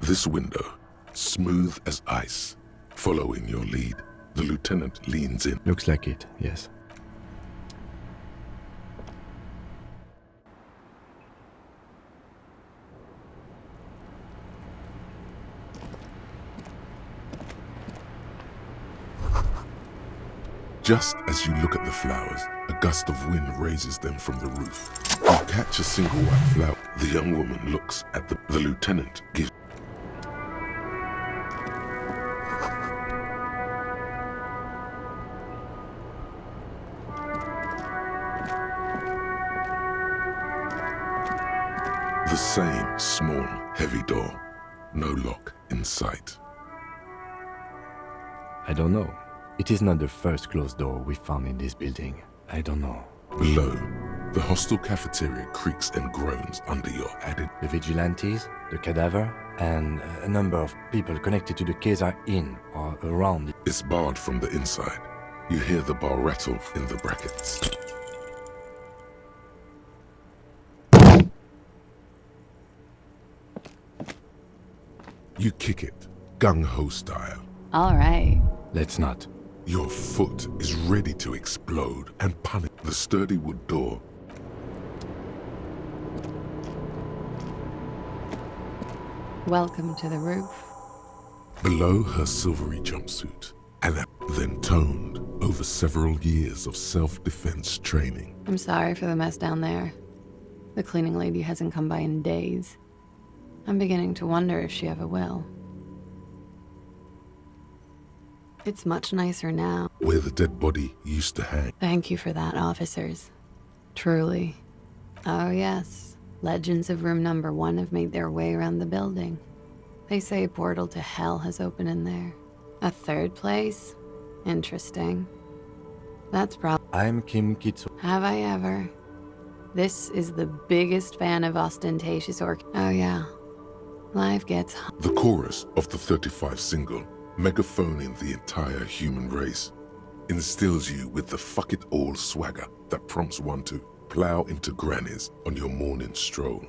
Speaker 2: This window, smooth as ice. Following your lead, the lieutenant leans in.
Speaker 3: Looks like it, yes.
Speaker 2: Just as you look at the flowers, a gust of wind raises them from the roof. You catch a single white flower. The young woman looks at the lieutenant gives. The same small, heavy door. No lock in sight.
Speaker 3: I don't know. It is not the first closed door we found in this building. I don't know.
Speaker 2: Below, the hostel cafeteria creaks and groans under your added.
Speaker 3: The vigilantes, the cadaver, and a number of people connected to the case are in or around.
Speaker 2: It's barred from the inside. You hear the bar rattle in the brackets. You kick it, gung-ho style.
Speaker 8: All right.
Speaker 3: Let's not.
Speaker 2: Your foot is ready to explode and punish the sturdy wood door.
Speaker 8: Welcome to the roof.
Speaker 2: Below her silvery jumpsuit, and then toned over several years of self-defense training.
Speaker 8: I'm sorry for the mess down there. The cleaning lady hasn't come by in days. I'm beginning to wonder if she ever will. It's much nicer now.
Speaker 2: Where the dead body used to hang.
Speaker 8: Thank you for that, officers. Truly. Oh yes, legends of room number 1 have made their way around the building. They say a portal to hell has opened in there. A third place? Interesting. That's
Speaker 3: I'm Kim Kitsu.
Speaker 8: Have I ever? This is the biggest fan of ostentatious Oh yeah. Life gets...
Speaker 2: The chorus of the 35 single, megaphoning the entire human race, instills you with the fuck it all swagger that prompts one to plow into grannies on your morning stroll.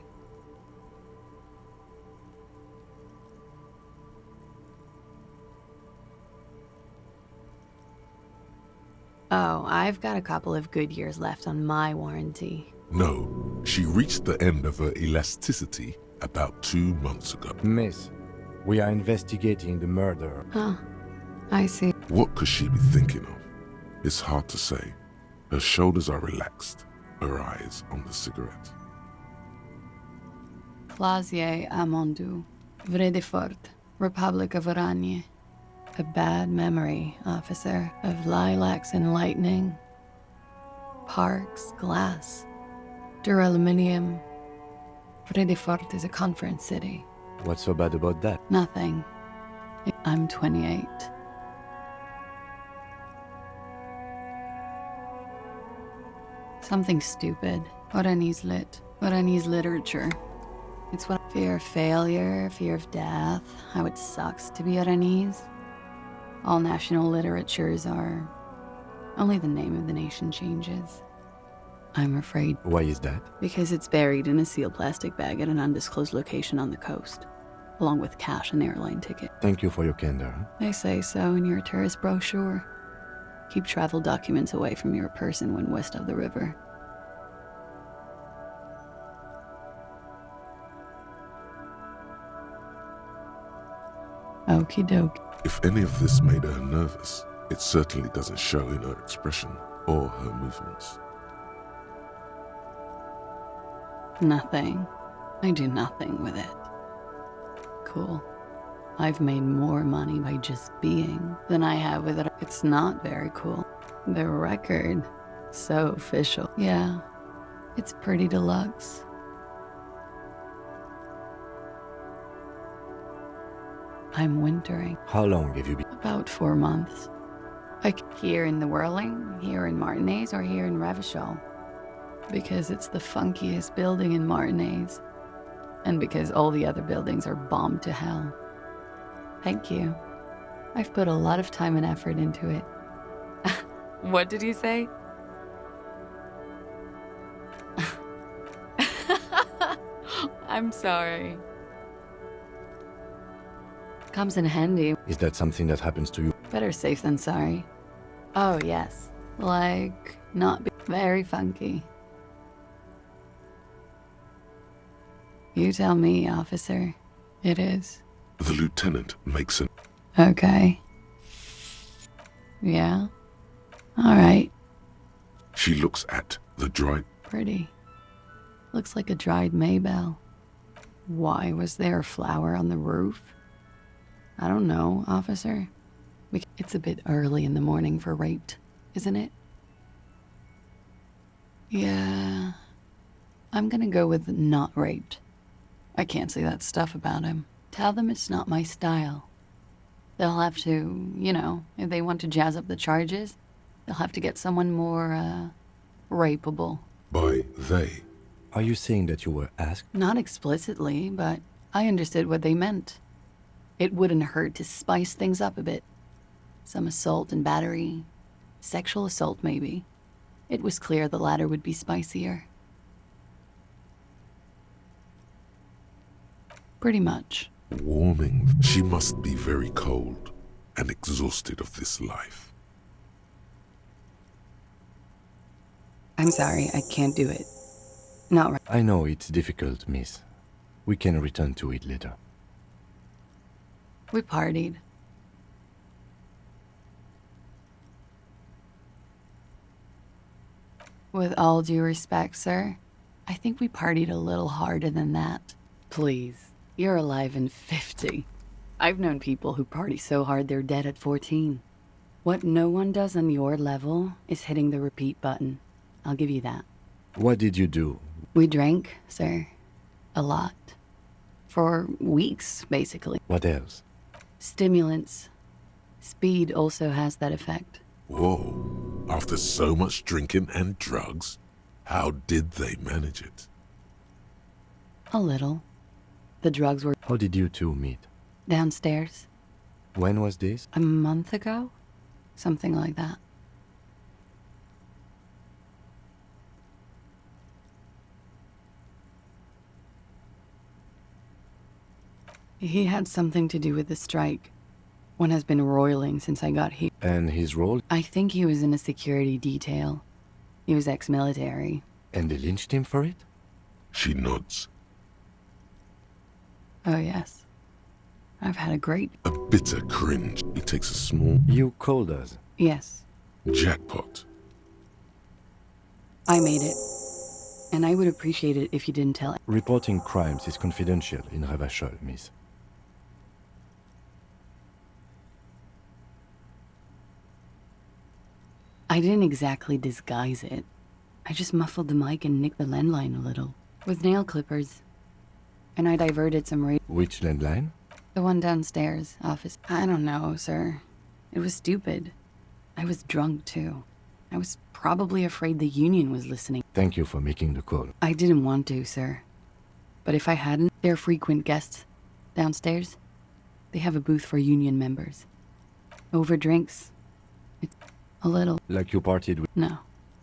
Speaker 8: Oh, I've got a couple of good years left on my warranty.
Speaker 2: No, she reached the end of her elasticity about 2 months ago.
Speaker 3: Miss, we are investigating the murder.
Speaker 8: Huh. I see.
Speaker 2: What could she be thinking of? It's hard to say. Her shoulders are relaxed, her eyes on the cigarette.
Speaker 8: Clasier Amondu, Vredefort, Republic of Oranje. A bad memory, officer, of lilacs and lightning. Parks, glass, duraluminium. Vredefort is a conference city.
Speaker 3: What's so bad about that?
Speaker 8: Nothing. I'm 28. Something stupid. Oranese lit. Oranese literature. It's what fear of failure, fear of death, how it sucks to be Oranese. All national literatures are... Only the name of the nation changes. I'm afraid.
Speaker 3: Why is that?
Speaker 8: Because it's buried in a sealed plastic bag at an undisclosed location on the coast, along with cash and airline ticket.
Speaker 3: Thank you for your candor.
Speaker 8: They say so in your tourist brochure. Keep travel documents away from your person when west of the river. Okie doke.
Speaker 2: If any of this made her nervous, it certainly doesn't show in her expression or her movements.
Speaker 8: Nothing. I do nothing with it. Cool. I've made more money by just being than I have with it. It's not very cool. The record. So official. Yeah. It's pretty deluxe. I'm wintering.
Speaker 3: How long have you been?
Speaker 8: About 4 months. Like here in the Whirling, here in Martinez, or here in Revachol. Because it's the funkiest building in Martinez. And because all the other buildings are bombed to hell. Thank you. I've put a lot of time and effort into it. What did you say? I'm sorry. Comes in handy.
Speaker 3: Is that something that happens to you?
Speaker 8: Better safe than sorry. Oh, yes. Like, not be very funky. You tell me, officer. It is.
Speaker 2: The lieutenant makes an...
Speaker 8: Okay. Yeah?
Speaker 20: All right.
Speaker 2: She looks at the dry.
Speaker 20: Pretty. Looks like a dried Maybell. Why was there a flower on the roof? I don't know, officer. It's a bit early in the morning for raped, isn't it? Yeah. I'm gonna go with not raped. I can't say that stuff about him. Tell them it's not my style. They'll have to, if they want to jazz up the charges, they'll have to get someone more, rapeable.
Speaker 2: By they.
Speaker 3: Are you saying that you were asked?
Speaker 20: Not explicitly, but I understood what they meant. It wouldn't hurt to spice things up a bit. Some assault and battery. Sexual assault, maybe. It was clear the latter would be spicier. Pretty much.
Speaker 2: Warming. She must be very cold and exhausted of this life.
Speaker 20: I'm sorry, I can't do it. Not right.
Speaker 3: I know it's difficult, miss. We can return to it later.
Speaker 20: We partied. With all due respect, sir, I think we partied a little harder than that. Please, you're alive in 50. I've known people who party so hard they're dead at 14. What no one does on your level is hitting the repeat button. I'll give you that.
Speaker 3: What did you do?
Speaker 20: We drank, sir. A lot. For weeks, basically.
Speaker 3: What else?
Speaker 20: Stimulants. Speed also has that effect.
Speaker 2: Whoa. After so much drinking and drugs, how did they manage it?
Speaker 20: A little. The drugs were
Speaker 3: How did you two meet?
Speaker 20: downstairs.
Speaker 3: When was this?
Speaker 20: A month ago? Something like that. He had something to do with the strike. One has been roiling since I got here.
Speaker 3: And his role?
Speaker 20: I think he was in a security detail. He was ex-military.
Speaker 3: And they lynched him for it?
Speaker 2: She nods.
Speaker 20: Oh, yes. I've had a great...
Speaker 2: A bitter cringe. He takes a small...
Speaker 3: You called us.
Speaker 20: Yes.
Speaker 2: Jackpot.
Speaker 20: I made it. And I would appreciate it if you didn't tell it.
Speaker 3: Reporting crimes is confidential in Revachol, miss.
Speaker 20: I didn't exactly disguise it. I just muffled the mic and nicked the landline a little. With nail clippers. And I diverted some
Speaker 3: Which landline?
Speaker 20: The one downstairs, office. I don't know, sir. It was stupid. I was drunk, too. I was probably afraid the union was listening.
Speaker 3: Thank you for making the call.
Speaker 20: I didn't want to, sir. But if I hadn't, they're frequent guests. Downstairs, they have a booth for union members. Over drinks. It's a little.
Speaker 3: Like you partied with...
Speaker 20: No.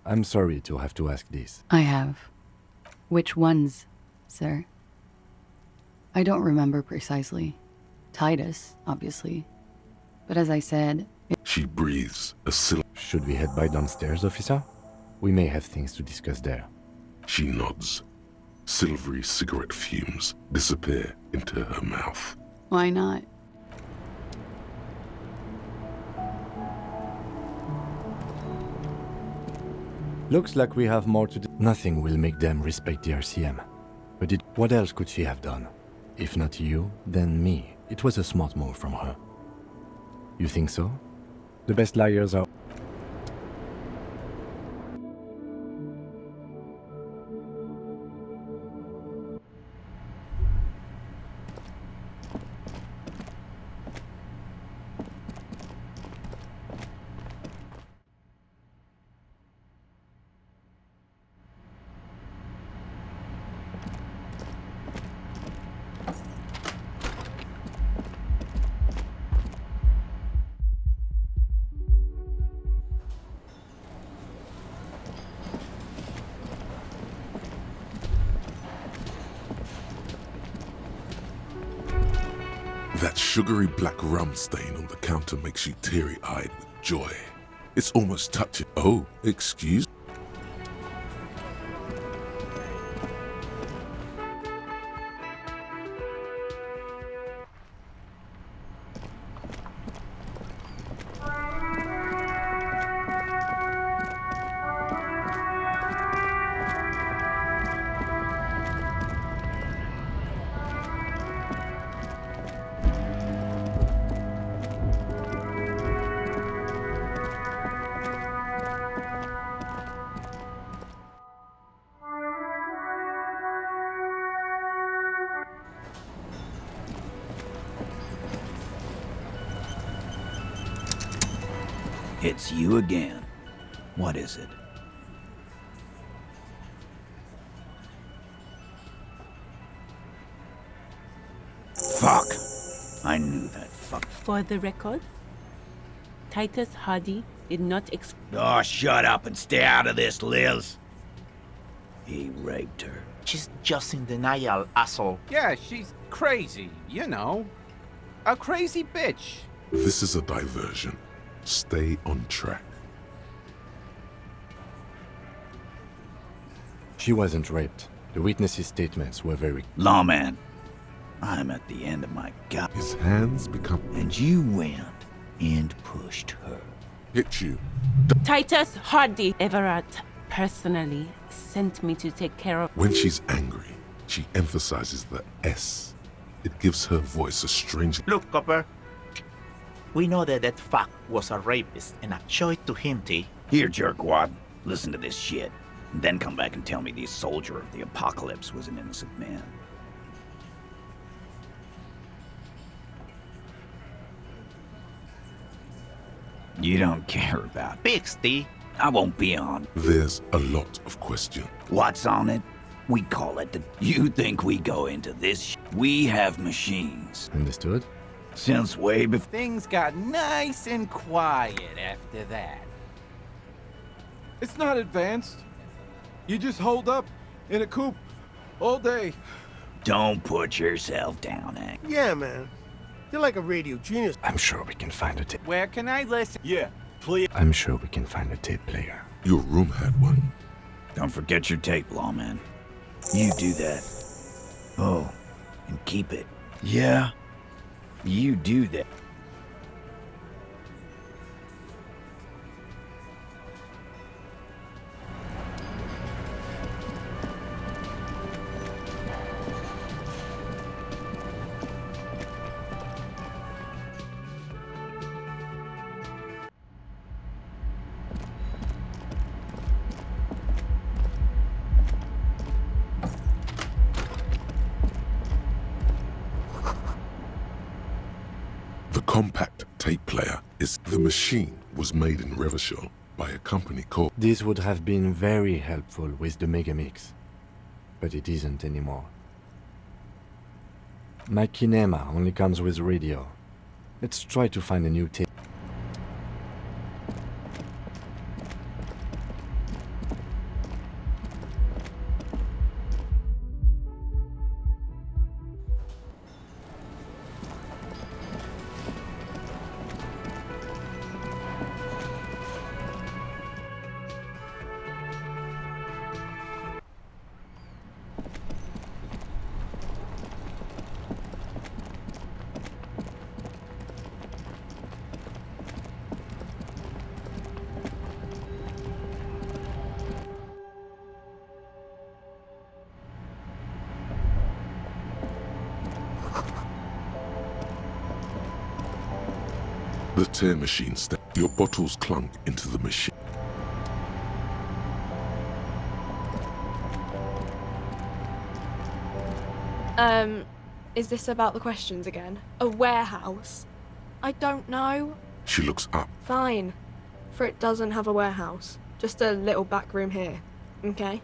Speaker 3: I'm sorry to have to ask this.
Speaker 20: I have. Which ones, sir? I don't remember precisely. Titus, obviously. But as I said...
Speaker 2: She breathes a
Speaker 3: Should we head by downstairs, officer? We may have things to discuss there.
Speaker 2: She nods. Silvery cigarette fumes disappear into her mouth.
Speaker 20: Why not?
Speaker 3: Looks like we have more to do. Nothing will make them respect the RCM. But what else could she have done? If not you, then me. It was a smart move from her. You think so? The best liars are...
Speaker 2: That sugary black rum stain on the counter makes you teary-eyed with joy. It's almost touching. Oh, excuse.
Speaker 9: It's you again. What is it? Fuck! I knew that fuck.
Speaker 10: For the record, Titus Hardy did not
Speaker 9: Oh, shut up and stay out of this, Liz. He raped her.
Speaker 12: She's just in denial, asshole.
Speaker 11: Yeah, she's crazy, you know. A crazy bitch.
Speaker 2: This is a diversion. Stay on track.
Speaker 3: She wasn't raped. The witnesses' statements were very...
Speaker 9: Lawman, I'm at the end of my god.
Speaker 2: His hands become...
Speaker 9: And you went and pushed her.
Speaker 2: Hit you.
Speaker 10: Titus Hardy. Everett personally sent me to take care of...
Speaker 2: When she's angry, she emphasizes the S. It gives her voice a strange...
Speaker 12: Look, Copper. We know that that fuck was a rapist, and I show it to him, T.
Speaker 9: Here, jerkwad. Listen to this shit. And then come back and tell me the soldier of the apocalypse was an innocent man. You don't care about
Speaker 12: Pigs, T.
Speaker 9: I won't be on.
Speaker 2: There's a lot of question.
Speaker 9: What's on it? We call it the... You think we go into this We have machines.
Speaker 3: Understood?
Speaker 9: Since way before...
Speaker 11: Things got nice and quiet after that.
Speaker 21: It's not advanced. You just hold up in a coop all day.
Speaker 9: Don't put yourself down, Hank.
Speaker 4: Yeah, man. You're like a radio genius.
Speaker 3: I'm sure we can find a tape.
Speaker 11: Where can I listen?
Speaker 21: Yeah, please.
Speaker 3: I'm sure we can find a tape player.
Speaker 2: Your room had one.
Speaker 9: Don't forget your tape, lawman. You do that. Oh, and keep it. Yeah, you do that.
Speaker 2: The compact tape player is... The machine was made in Revachol by a company called...
Speaker 3: This would have been very helpful with the Megamix, but it isn't anymore. My Kinema only comes with radio. Let's try to find a new tape.
Speaker 2: The tear machine stepped. Your bottles clunk into the machine.
Speaker 22: Is this about the questions again? A warehouse? I don't know.
Speaker 2: She looks up.
Speaker 22: Fine. For it doesn't have a warehouse. Just a little back room here. Okay?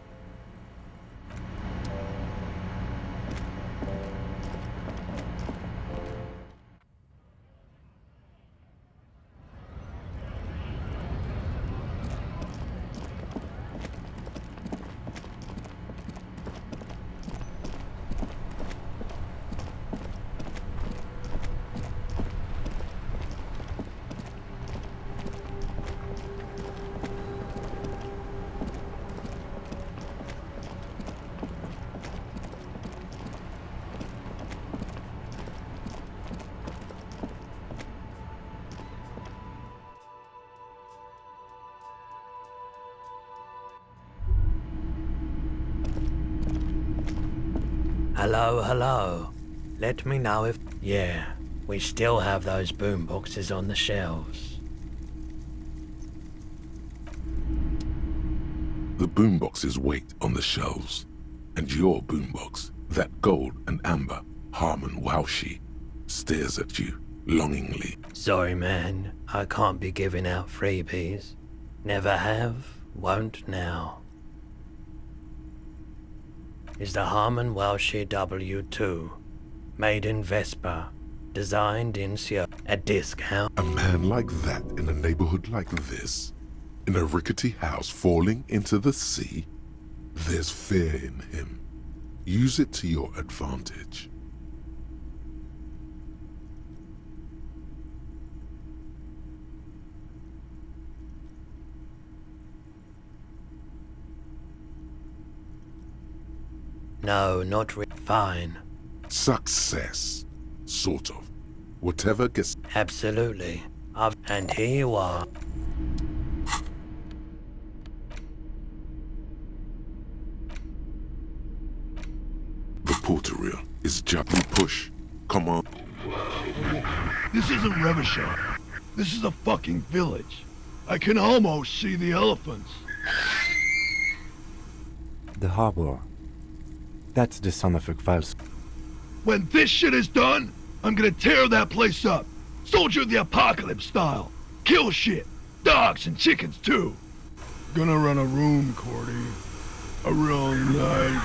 Speaker 23: Hello, hello. Let me know if... Yeah, we still have those boomboxes on the shelves.
Speaker 2: The boomboxes wait on the shelves. And your boombox, that gold and amber Harmon Waushi, stares at you. longingly.
Speaker 23: Sorry, man. I can't be giving out freebies. Never have, won't now. Is the Harmon Welshie W2, made in Vespa, designed in Sierra, a discount.
Speaker 2: A man like that in a neighborhood like this, in a rickety house falling into the sea, there's fear in him. Use it to your advantage.
Speaker 23: No, not fine.
Speaker 2: Success. Sort of. Whatever gets...
Speaker 23: Absolutely. And here you are.
Speaker 2: The porter reel is just push. Come on.
Speaker 5: This isn't Revachol. This is a fucking village. I can almost see the elephants.
Speaker 3: The harbor. That's the son of a Kvalsk.
Speaker 5: When this shit is done, I'm gonna tear that place up. Soldier of the Apocalypse style. Kill shit. Dogs and chickens too. Gonna run a room, Cordy. A real nice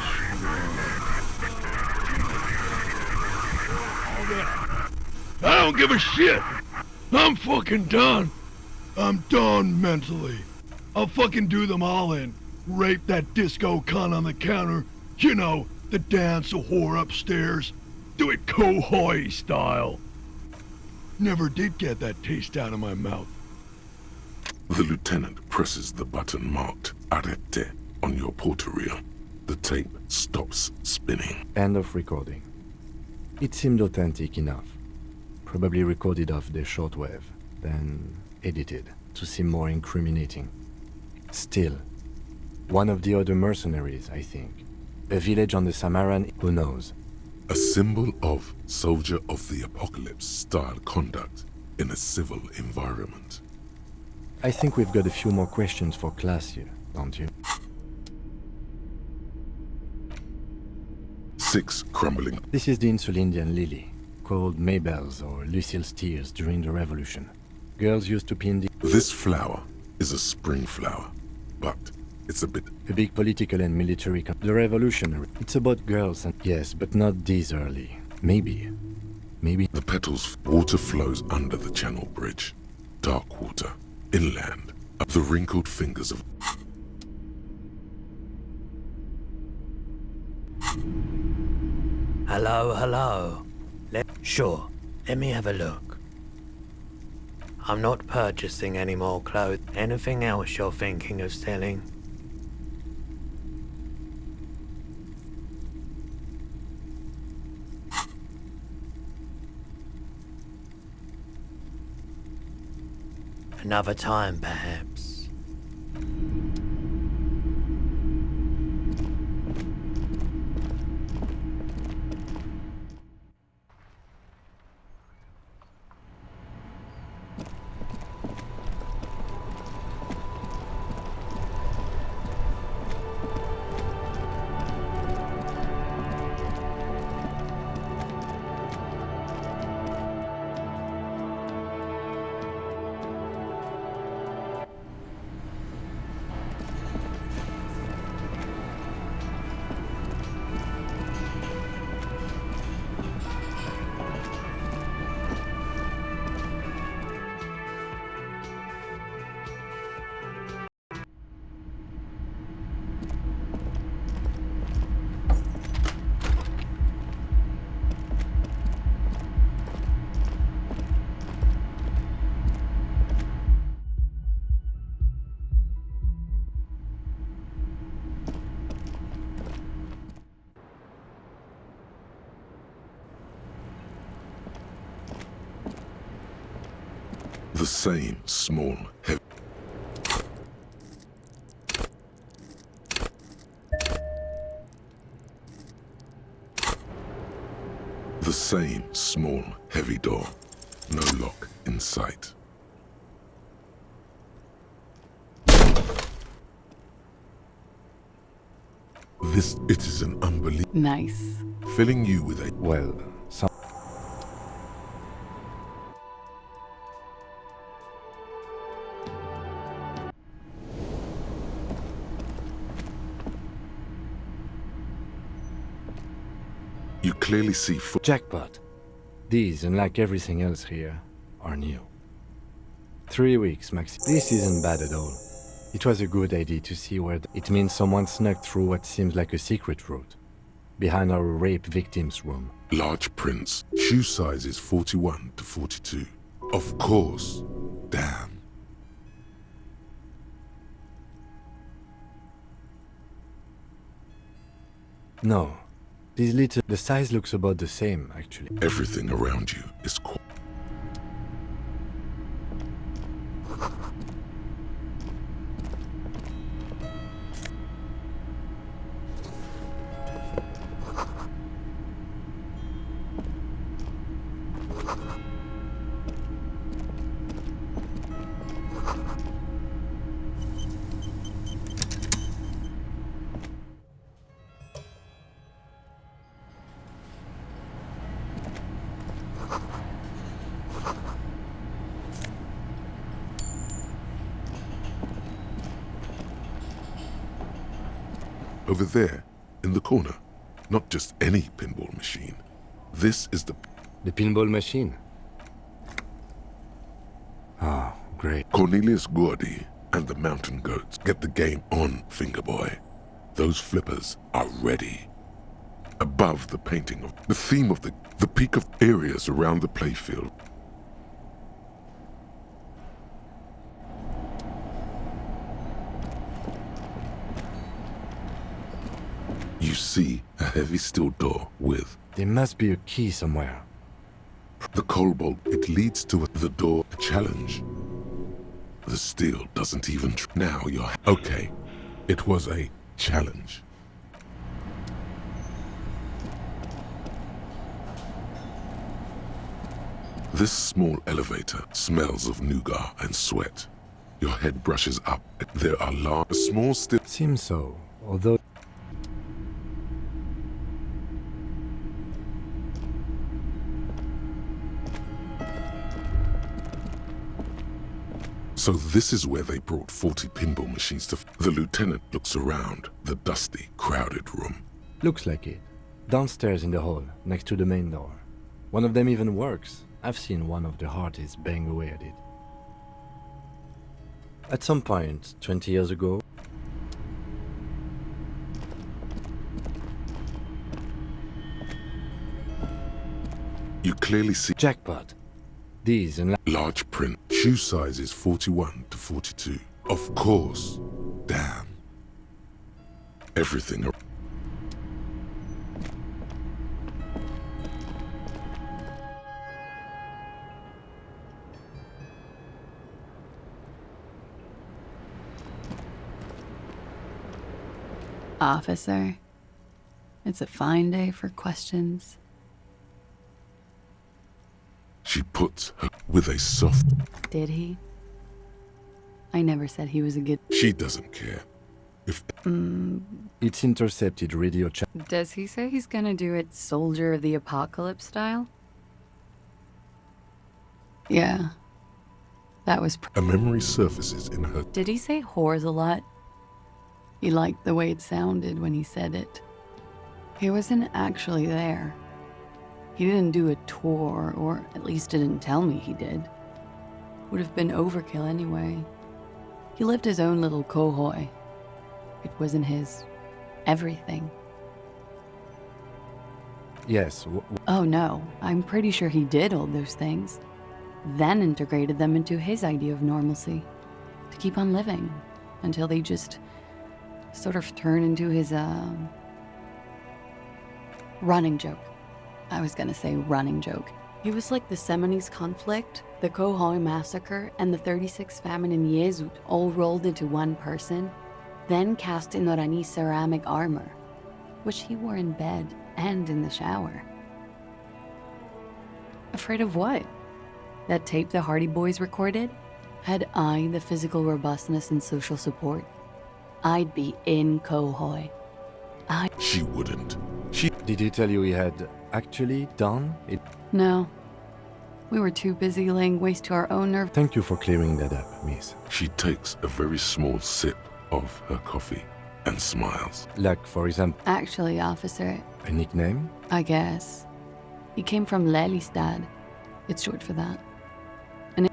Speaker 5: I don't give a shit. I'm fucking done. I'm done mentally. I'll fucking do them all in. Rape that disco cunt on the counter. You know, the dance a whore upstairs. Do it Kohoi style. Never did get that taste out of my mouth.
Speaker 2: The lieutenant presses the button marked Arrete on your porter reel. The tape stops spinning.
Speaker 3: End of recording. It seemed authentic enough. Probably recorded off the shortwave, then edited to seem more incriminating. Still, one of the other mercenaries, I think. A village on the Samaran, who knows?
Speaker 2: A symbol of soldier of the apocalypse style conduct in a civil environment.
Speaker 3: I think we've got a few more questions for class here, don't you?
Speaker 2: 6 crumbling.
Speaker 3: This is the Insulindian lily, called Mabel's or Lucille's tears during the revolution. Girls used to pin the...
Speaker 2: This flower is a spring flower, but it's a
Speaker 3: big political and military... The revolutionary. It's about girls and... Yes, but not this early. Maybe.
Speaker 2: The petals... Water flows under the channel bridge. Dark water. Inland. Up the wrinkled fingers of...
Speaker 23: Hello. Sure, let me have a look. I'm not purchasing any more clothes. Anything else you're thinking of selling? Another time, perhaps.
Speaker 2: The same small, heavy... The same small, heavy door. No lock in sight. It is an unbelievable...
Speaker 20: Nice.
Speaker 2: Filling you with a...
Speaker 3: Well, some...
Speaker 2: You clearly see
Speaker 3: Jackpot. These, unlike everything else here, are new. 3 weeks, Max. This isn't bad at all. It was a good idea to see where it means someone snuck through what seems like a secret route. Behind our rape victim's room.
Speaker 2: large prints. Shoe size is 41 to 42. Of course. Damn.
Speaker 3: No. These little... The size looks about the same, actually.
Speaker 2: Everything around you is cool. Over there, in the corner, not just any pinball machine. This is the
Speaker 3: pinball machine? Ah, great.
Speaker 2: Cornelius Gordy and the Mountain Goats. Get the game on, Fingerboy. Those flippers are ready. Above the painting of the theme of the peak of areas around the playfield. You see a heavy steel door with...
Speaker 3: There must be a key somewhere.
Speaker 2: The cobalt, it leads to the door, a challenge. The steel doesn't even... Now you're... Okay, it was a challenge. This small elevator smells of nougat and sweat. Your head brushes up. There are large, small steel...
Speaker 3: Seems so, although...
Speaker 2: So this is where they brought 40 pinball machines to... The lieutenant looks around the dusty, crowded room.
Speaker 3: Looks like it. Downstairs in the hall, next to the main door. One of them even works. I've seen one of the artists bang away at it. At some point, 20 years ago...
Speaker 2: You clearly see...
Speaker 3: Jackpot. These and...
Speaker 2: Large print. Shoe size is 41 to 42. Of course. Damn. Everything...
Speaker 20: Officer, it's a fine day for questions.
Speaker 2: She puts her with a soft...
Speaker 20: Did he? I never said he was a good...
Speaker 2: She doesn't care. If...
Speaker 3: It's intercepted radio chat.
Speaker 20: Does he say he's gonna do it Soldier of the Apocalypse style? Yeah. That was...
Speaker 2: A memory surfaces in her...
Speaker 20: Did he say whores a lot? He liked the way it sounded when he said it. He wasn't actually there. He didn't do a tour, or at least didn't tell me he did. Would have been overkill anyway. He lived his own little cohoy. It wasn't his everything.
Speaker 3: Yes.
Speaker 20: Oh no, I'm pretty sure he did all those things. Then integrated them into his idea of normalcy. To keep on living. Until they just sort of turn into his, running joke. I was gonna say running joke. He was like the Seminoles conflict, the Cohoy massacre, and the 36 famine in Yezut all rolled into one person, then cast in Orani ceramic armor, which he wore in bed and in the shower. Afraid of what? That tape the Hardy Boys recorded? Had I the physical robustness and social support, I'd be in Cohoy.
Speaker 2: She wouldn't.
Speaker 3: Did he tell you he had actually done it?
Speaker 20: No. We were too busy laying waste to our own nerve.
Speaker 3: Thank you for clearing that up, miss.
Speaker 2: She takes a very small sip of her coffee and smiles.
Speaker 3: Like, for example,
Speaker 20: Actually, officer,
Speaker 3: a nickname?
Speaker 20: I guess. He came from Lelystad. It's short for that.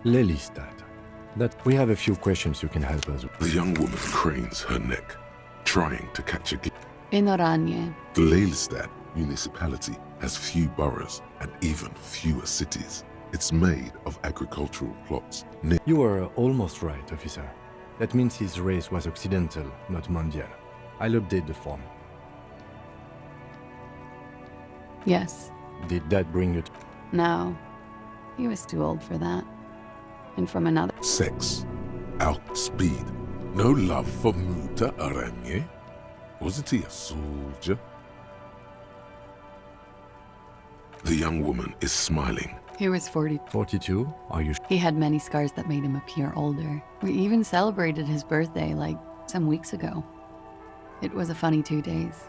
Speaker 3: Lelystad. That we have a few questions you can help us with.
Speaker 2: The young woman cranes her neck, trying to catch a glimpse.
Speaker 20: In Oranje.
Speaker 2: The Lelystad municipality has few boroughs and even fewer cities. It's made of agricultural plots.
Speaker 3: You were almost right, officer. That means his race was occidental, not mondial. I'll update the form.
Speaker 20: Yes.
Speaker 3: Did that bring you to...
Speaker 20: No. He was too old for that. And from another...
Speaker 2: Sex, alcohol, speed. No love for Muta Aranye? Wasn't he a soldier? The young woman is smiling.
Speaker 20: He was 40.
Speaker 3: 42? Are you...
Speaker 20: He had many scars that made him appear older. We even celebrated his birthday, like, some weeks ago. It was a funny 2 days.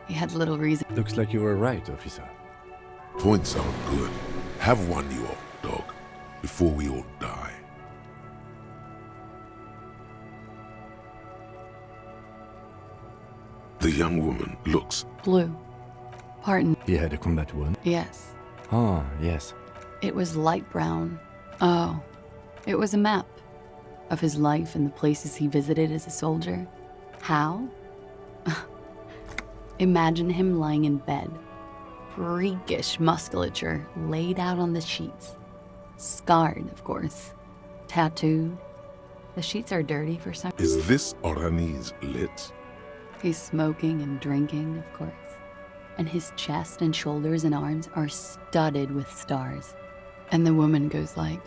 Speaker 20: He had little reason.
Speaker 3: Looks like you were right, officer.
Speaker 2: Points are good. Have one, you old dog, before we all die. The young woman looks...
Speaker 20: Blue. Pardon.
Speaker 3: He had a combat wound?
Speaker 20: Yes.
Speaker 3: Ah, yes.
Speaker 20: It was light brown. Oh. It was a map of his life and the places he visited as a soldier. How? Imagine him lying in bed. Freakish musculature laid out on the sheets. Scarred, of course. Tattooed. The sheets are dirty for some reason.
Speaker 2: Is this Oranese lit?
Speaker 20: He's smoking and drinking, of course. And his chest and shoulders and arms are studded with stars. And the woman goes like,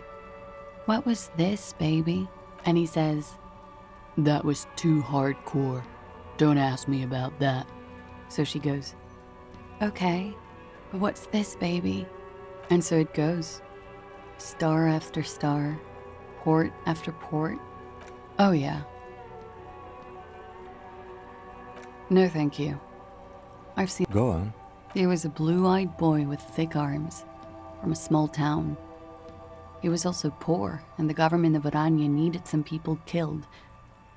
Speaker 20: "What was this, baby?" And he says, "That was too hardcore. Don't ask me about that." So she goes, "Okay, but what's this, baby?" And so it goes. Star after star, port after port. Oh yeah. No, thank you. I've seen...
Speaker 3: Go on.
Speaker 20: He was a blue-eyed boy with thick arms, from a small town. He was also poor, and the government of Oranje needed some people killed.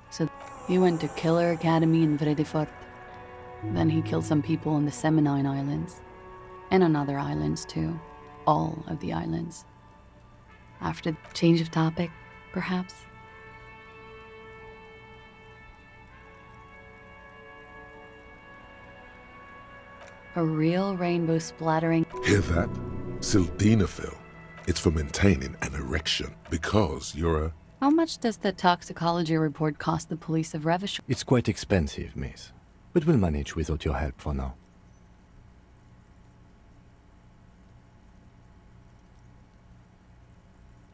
Speaker 20: So he went to Killer Academy in Vredefort. Then he killed some people on the Semenine Islands. And on other islands, too. All of the islands. After change of topic, perhaps? A real rainbow splattering...
Speaker 2: Hear that? Sildenafil. It's for maintaining an erection because you're a...
Speaker 20: How much does the toxicology report cost the police of Revachol?
Speaker 3: It's quite expensive, miss. But we'll manage without your help for now.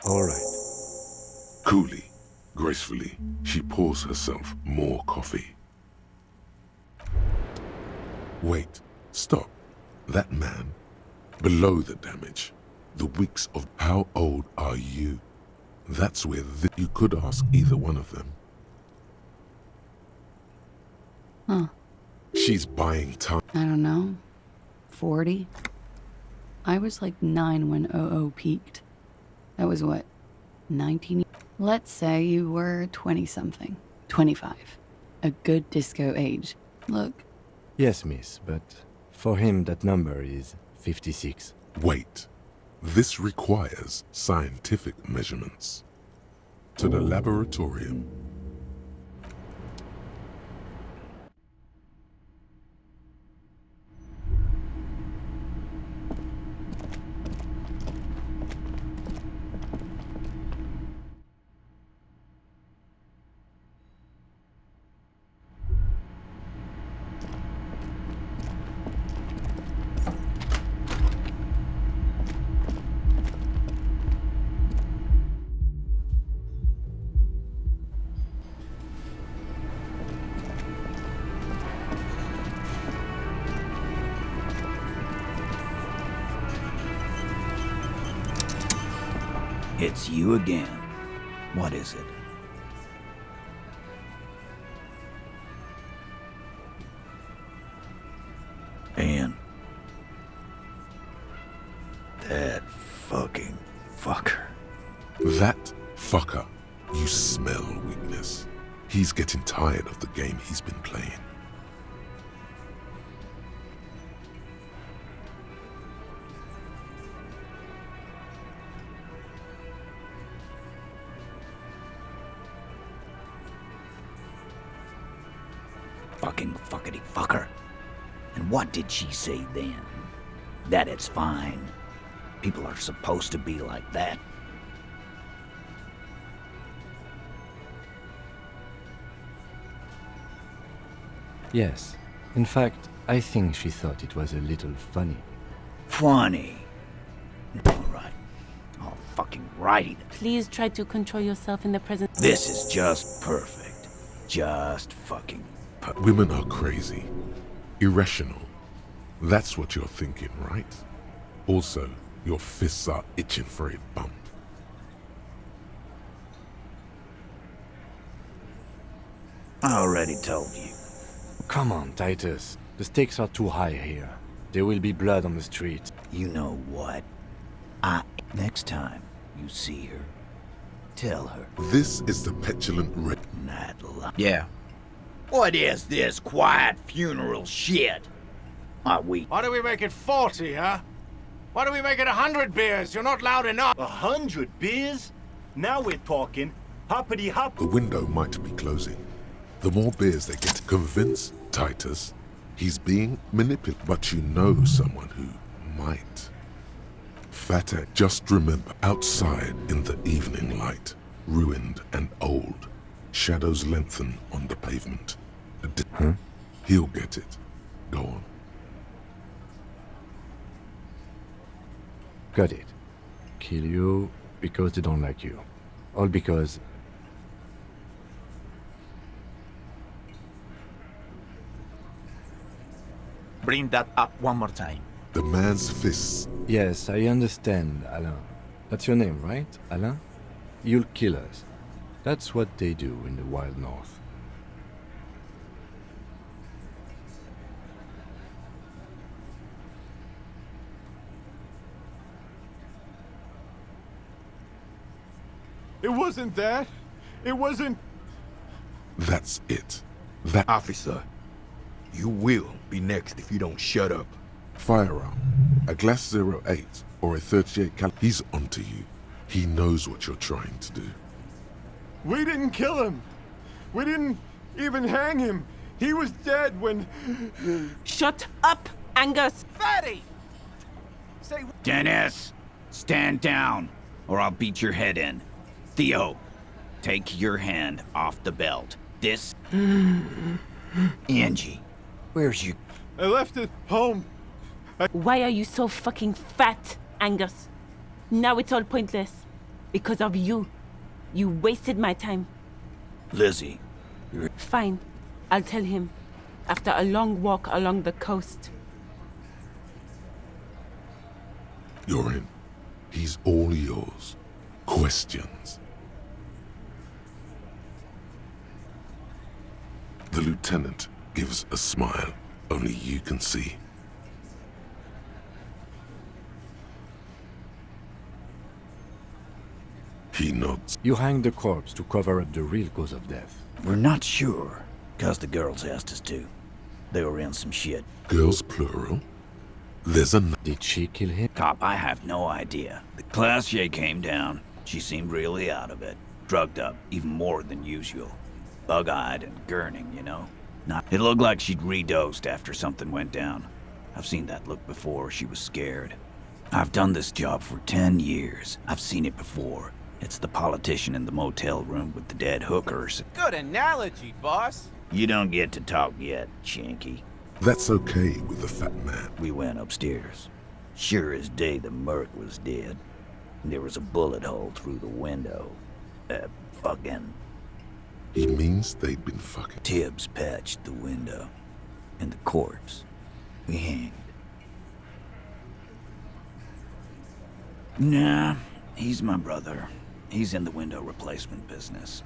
Speaker 3: All right.
Speaker 2: Coolly, gracefully, she pours herself more coffee. Wait, stop. That man, below the damage, the weeks of... How old are you? That's where you could ask either one of them.
Speaker 20: Huh.
Speaker 2: She's buying time.
Speaker 20: I don't know. 40? I was like 9 when OO peaked. That was what, 19? Let's say you were 20-something. 25. A good disco age. Look.
Speaker 3: Yes, miss, but for him that number is 56.
Speaker 2: Wait. This requires scientific measurements. To the laboratorium.
Speaker 9: It's you again. What is it? Ian. That fucking fucker.
Speaker 2: That fucker. You smell weakness. He's getting tired of the game he's been playing.
Speaker 9: Fucking fuckity fucker. And what did she say then? That it's fine. People are supposed to be like that.
Speaker 3: Yes. In fact, I think she thought it was a little funny.
Speaker 9: Funny? Alright. All fucking righty.
Speaker 10: Please try to control yourself in the present.
Speaker 9: This is just perfect. Just fucking perfect.
Speaker 2: Women are crazy. Irrational. That's what you're thinking, right? Also, your fists are itching for a bump.
Speaker 9: I already told you.
Speaker 3: Come on, Titus. The stakes are too high here. There will be blood on the street.
Speaker 9: You know what? Next time you see her, tell her.
Speaker 2: This is the petulant red.
Speaker 9: Yeah. What is this quiet funeral shit? Are we?
Speaker 6: Why do we make it 40, huh? Why do we make it 100 beers? You're not loud enough.
Speaker 13: 100 beers? Now we're talking. Hoppity hop.
Speaker 2: The window might be closing. The more beers they get to convince Titus he's being manipulated. But you know someone who might. Fatek, just remember, outside in the evening light, ruined and old, shadows lengthen on the pavement. He'll get it. Go on.
Speaker 3: Got it. Kill you because they don't like you. All because...
Speaker 12: Bring that up one more time.
Speaker 2: The man's fists.
Speaker 3: Yes, I understand, Alain. That's your name, right, Alain? You'll kill us. That's what they do in the wild north.
Speaker 21: It wasn't that. It wasn't...
Speaker 2: That's it. That...
Speaker 14: Officer, you will be next if you don't shut up.
Speaker 2: Firearm. A Glass 08 or a 38 cal. He's onto you. He knows what you're trying to do.
Speaker 21: We didn't kill him. We didn't even hang him. He was dead when...
Speaker 10: Shut up, Angus!
Speaker 11: Fatty! Say...
Speaker 9: Dennis! Stand down, or I'll beat your head in. Theo, take your hand off the belt. This... Angie, where's your...
Speaker 21: I left it home.
Speaker 10: Why are you so fucking fat, Angus? Now it's all pointless. Because of you. You wasted my time.
Speaker 9: Lizzie.
Speaker 10: Fine. I'll tell him. After a long walk along the coast.
Speaker 2: You're in. He's all yours. Questions. The lieutenant gives a smile only you can see. He nods.
Speaker 3: You hang the corpse to cover up the real cause of death.
Speaker 9: We're not sure, cause the girls asked us to. They were in some shit.
Speaker 2: Girls plural? There's a...
Speaker 3: Did she kill him?
Speaker 9: Cop, I have no idea. The Classier came down. She seemed really out of it. Drugged up, even more than usual. Bug-eyed and gurning, you know? It looked like she'd redosed after something went down. I've seen that look before. She was scared. I've done this job for 10 years. I've seen it before. It's the politician in the motel room with the dead hookers.
Speaker 11: Good analogy, boss.
Speaker 9: You don't get to talk yet, Shanky.
Speaker 2: That's okay with the fat man.
Speaker 9: We went upstairs. Sure as day the merc was dead. There was a bullet hole through the window. Fucking...
Speaker 2: He means they'd been fucking.
Speaker 9: Tibbs patched the window. And the corpse. We hanged. Nah, he's my brother. He's in the window replacement business.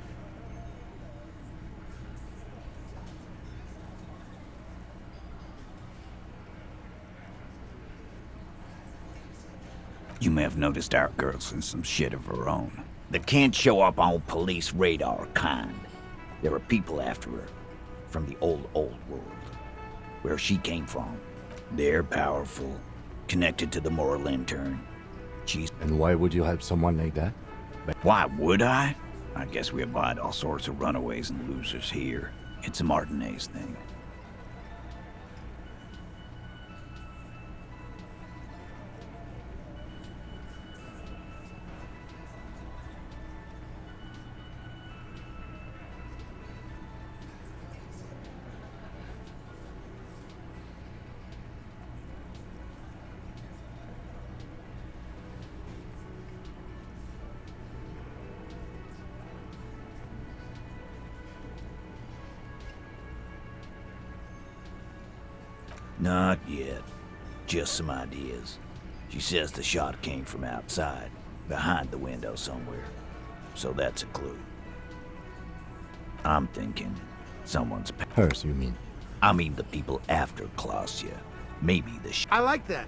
Speaker 9: You may have noticed our girl's in some shit of her own. That can't show up on police radar kind. There are people after her, from the old world, where she came from. They're powerful, connected to the moral intern.
Speaker 3: And why would you help someone like that?
Speaker 9: Why would I? I guess we abide all sorts of runaways and losers here. It's a Martinez thing. Not yet. Just some ideas. She says the shot came from outside, behind the window somewhere. So that's a clue. I'm thinking someone's...
Speaker 3: Hers, you mean?
Speaker 9: I mean the people after Klausya. Maybe the
Speaker 4: I like that.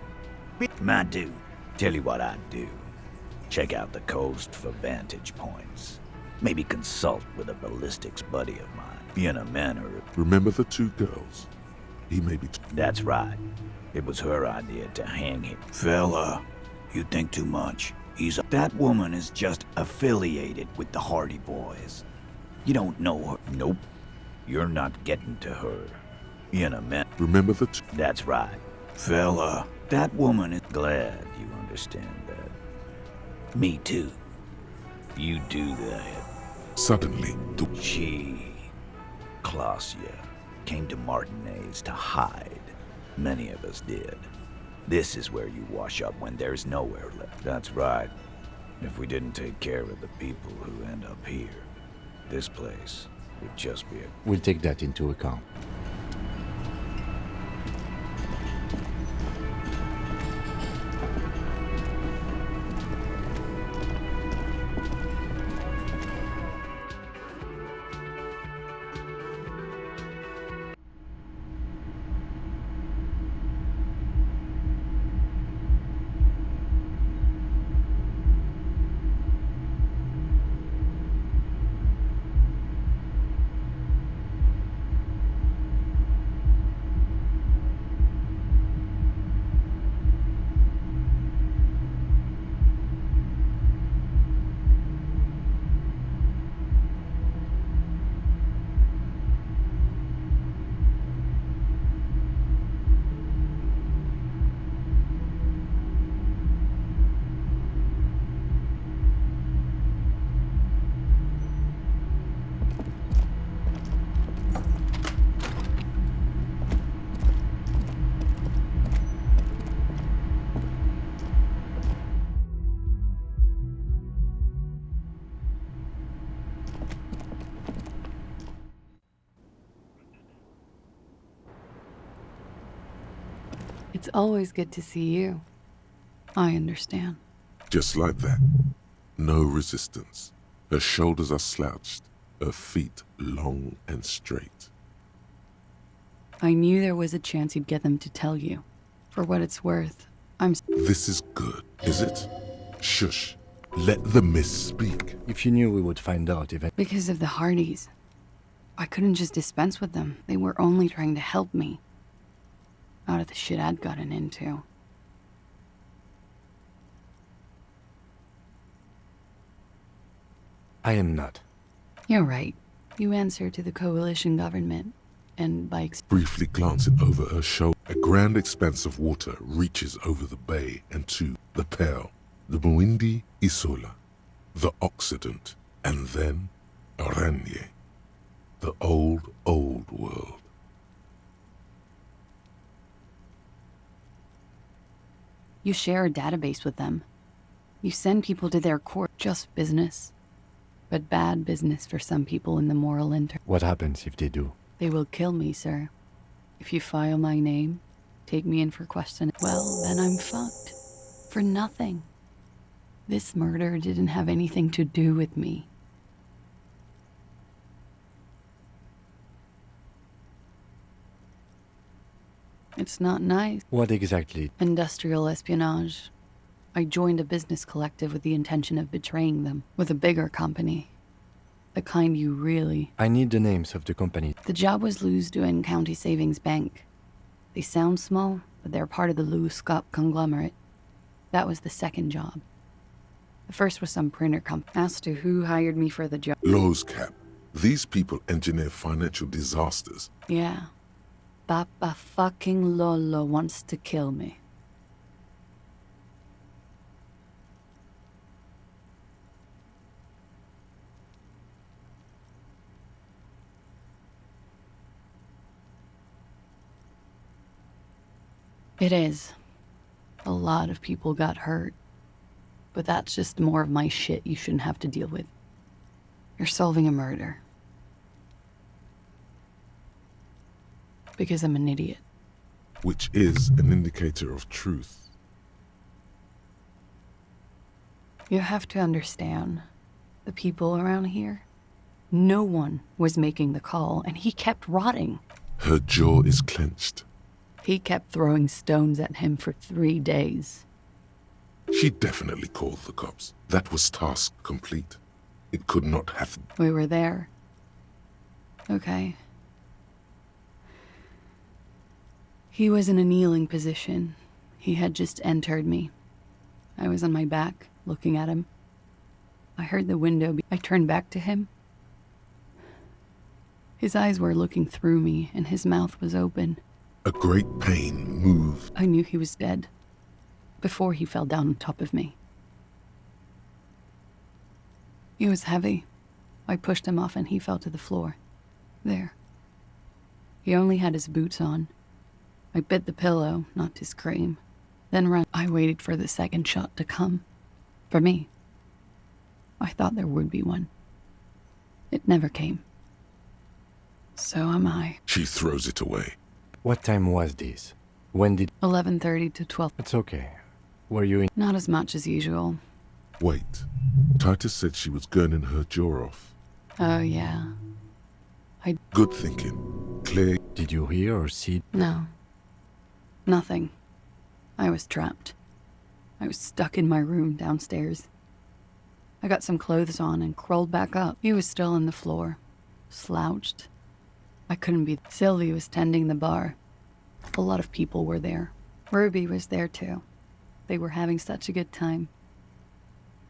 Speaker 9: My dude, tell you what I'd do. Check out the coast for vantage points. Maybe consult with a ballistics buddy of mine. In a manner...
Speaker 2: Remember the two girls? He may be...
Speaker 9: That's right. It was her idea to hang him. Fella, you think too much. That woman is just affiliated with the Hardy Boys. You don't know her. Nope. You're not getting to her. In a minute.
Speaker 2: Remember the...
Speaker 9: That's right. Fella, that woman is... Glad you understand that. Me too. You do that.
Speaker 2: Suddenly,
Speaker 9: Klausya, came to Martinez to hide. Many of us did. This is where you wash up when there's nowhere left. That's right. If we didn't take care of the people who end up here, this place would just be a...
Speaker 3: We'll take that into account.
Speaker 20: It's always good to see you. I understand.
Speaker 2: Just like that. No resistance. Her shoulders are slouched, her feet long and straight.
Speaker 20: I knew there was a chance you'd get them to tell you. For what it's worth, I'm...
Speaker 2: This is good, is it? Shush. Let the mist speak.
Speaker 3: If you knew we would find out eventually...
Speaker 20: Because of the Hardys. I couldn't just dispense with them. They were only trying to help me. Out of the shit I'd gotten into.
Speaker 3: I am not.
Speaker 20: You're right. You answer to the coalition government, and by
Speaker 2: briefly glancing over her shoulder, a grand expanse of water reaches over the bay and to the Pale, the Muindi Isola, the Occident, and then Aranye, the old world.
Speaker 20: You share a database with them. You send people to their court. Just business. But bad business for some people in the moral inter...
Speaker 3: What happens if they do?
Speaker 20: They will kill me, sir. If you file my name, take me in for questioning, well, then I'm fucked. For nothing. This murder didn't have anything to do with me. It's not nice.
Speaker 3: What exactly?
Speaker 20: Industrial espionage. I joined a business collective with the intention of betraying them with a bigger company. The kind you really...
Speaker 3: I need the names of the companies.
Speaker 20: The job was Lou's doing County Savings Bank. They sound small, but they're part of the Lou Scott conglomerate. That was the second job. The first was some printer company. As to who hired me for the job...
Speaker 2: Lowe's Cap. These people engineer financial disasters.
Speaker 20: Yeah. Papa fucking Lolo wants to kill me. It is. A lot of people got hurt. But that's just more of my shit you shouldn't have to deal with. You're solving a murder. Because I'm an idiot.
Speaker 2: Which is an indicator of truth.
Speaker 20: You have to understand, the people around here, no one was making the call, and he kept rotting.
Speaker 2: Her jaw is clenched.
Speaker 20: He kept throwing stones at him for 3 days.
Speaker 2: She definitely called the cops. That was task complete. It could not have...
Speaker 20: We were there. Okay. He was in a kneeling position. He had just entered me. I was on my back, looking at him. I heard the window. I turned back to him. His eyes were looking through me, and his mouth was open.
Speaker 2: A great pain moved.
Speaker 20: I knew he was dead. Before he fell down on top of me. He was heavy. I pushed him off and he fell to the floor. There. He only had his boots on. I bit the pillow, not to scream. Then ran. I waited for the second shot to come. For me. I thought there would be one. It never came. So am I.
Speaker 2: She throws it away.
Speaker 3: What time was this? When did...
Speaker 20: 11:30 to 12.
Speaker 3: It's okay. Were you in...
Speaker 20: Not as much as usual.
Speaker 2: Wait. Titus said she was gurning her jaw off.
Speaker 20: Oh, yeah.
Speaker 2: Good thinking. Clear.
Speaker 3: Did you hear or see?
Speaker 20: No. Nothing. I was trapped. I was stuck in my room downstairs. I got some clothes on and crawled back up. He was still on the floor, slouched. I couldn't be... Sylvie was tending the bar. A lot of people were there. Ruby was there too. They were having such a good time.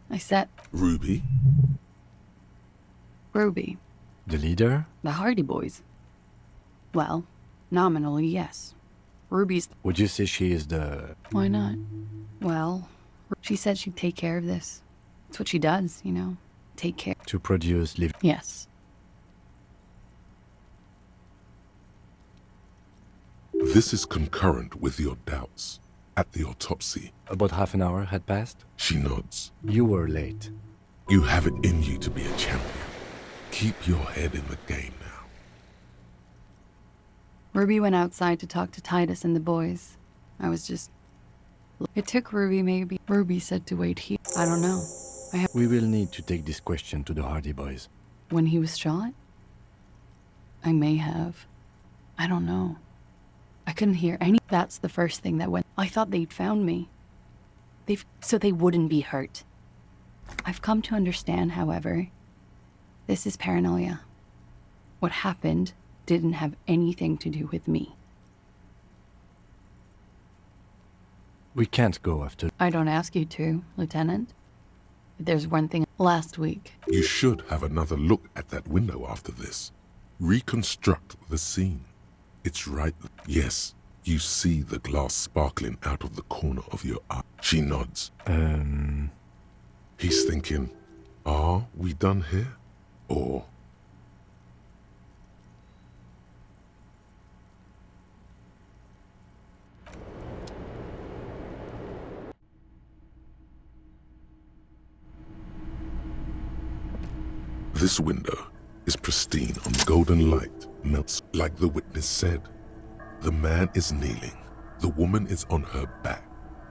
Speaker 20: I sat...
Speaker 2: Ruby?
Speaker 20: Ruby.
Speaker 3: The leader?
Speaker 20: The Hardy Boys. Well, nominally, yes. Ruby's...
Speaker 3: Would you say she is the...
Speaker 20: Why not? Well, she said she'd take care of this. That's what she does, you know. Take care.
Speaker 3: To produce live...
Speaker 20: Yes.
Speaker 2: This is concurrent with your doubts. At the autopsy.
Speaker 3: About half an hour had passed?
Speaker 2: She nods.
Speaker 3: You were late.
Speaker 2: You have it in you to be a champion. Keep your head in the game now.
Speaker 20: Ruby went outside to talk to Titus and the boys. I was just... It took Ruby maybe. Ruby said to wait here. I don't know.
Speaker 3: We will need to take this question to the Hardy Boys.
Speaker 20: When he was shot? I may have. I don't know. I couldn't hear any... That's the first thing that went... I thought they'd found me. So they wouldn't be hurt. I've come to understand, however, this is paranoia. What happened didn't have anything to do with me.
Speaker 3: We can't go after...
Speaker 20: I don't ask you to, Lieutenant. But there's one thing. Last week...
Speaker 2: You should have another look at that window after this. Reconstruct the scene. It's right... Yes, you see the glass sparkling out of the corner of your eye. She nods. He's thinking, are we done here? Or... This window is pristine on golden light, melts like the witness said. The man is kneeling. The woman is on her back.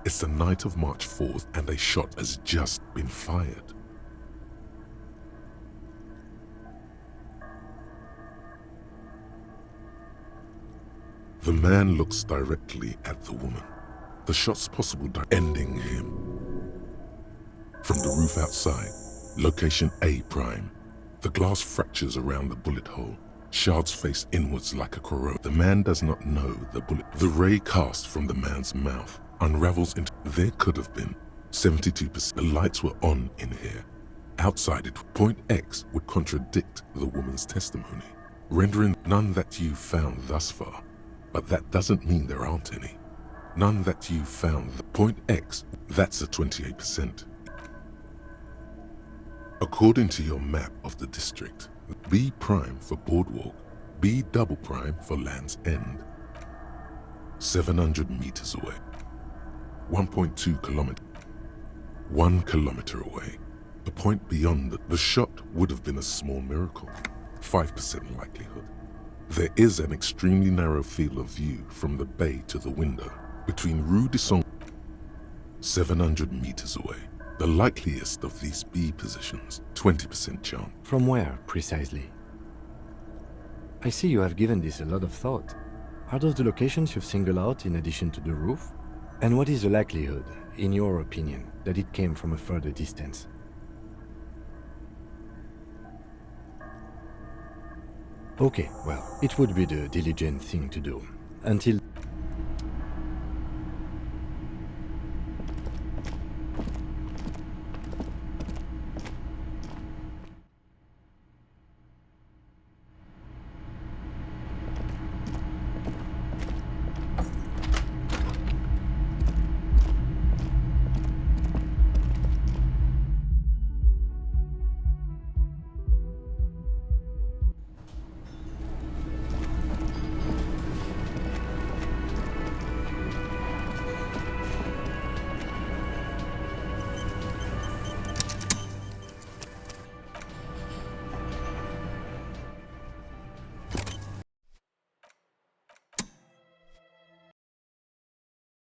Speaker 2: It's the night of March 4th and a shot has just been fired. The man looks directly at the woman. The shot's possible ending him. From the roof outside, location A prime. The glass fractures around the bullet hole. Shards face inwards like a corrosion. The man does not know the bullet. The ray cast from the man's mouth unravels into... There could have been 72%. The lights were on in here. Outside it, point X would contradict the woman's testimony, rendering none that you've found thus far. But that doesn't mean there aren't any. None that you've found. Point X, that's a 28%. According to your map of the district, B prime for Boardwalk, B double prime for Land's End. 700 meters away. 1.2 kilometers. 1 kilometer away. A point beyond the shot would have been a small miracle. 5% likelihood. There is an extremely narrow field of view from the bay to the window, between Rue de Song, 700 meters away. The likeliest of these B positions, 20% chance.
Speaker 3: From where, precisely? I see you have given this a lot of thought. Are those the locations you've singled out in addition to the roof? And what is the likelihood, in your opinion, that it came from a further distance? Okay, well, it would be the diligent thing to do. Until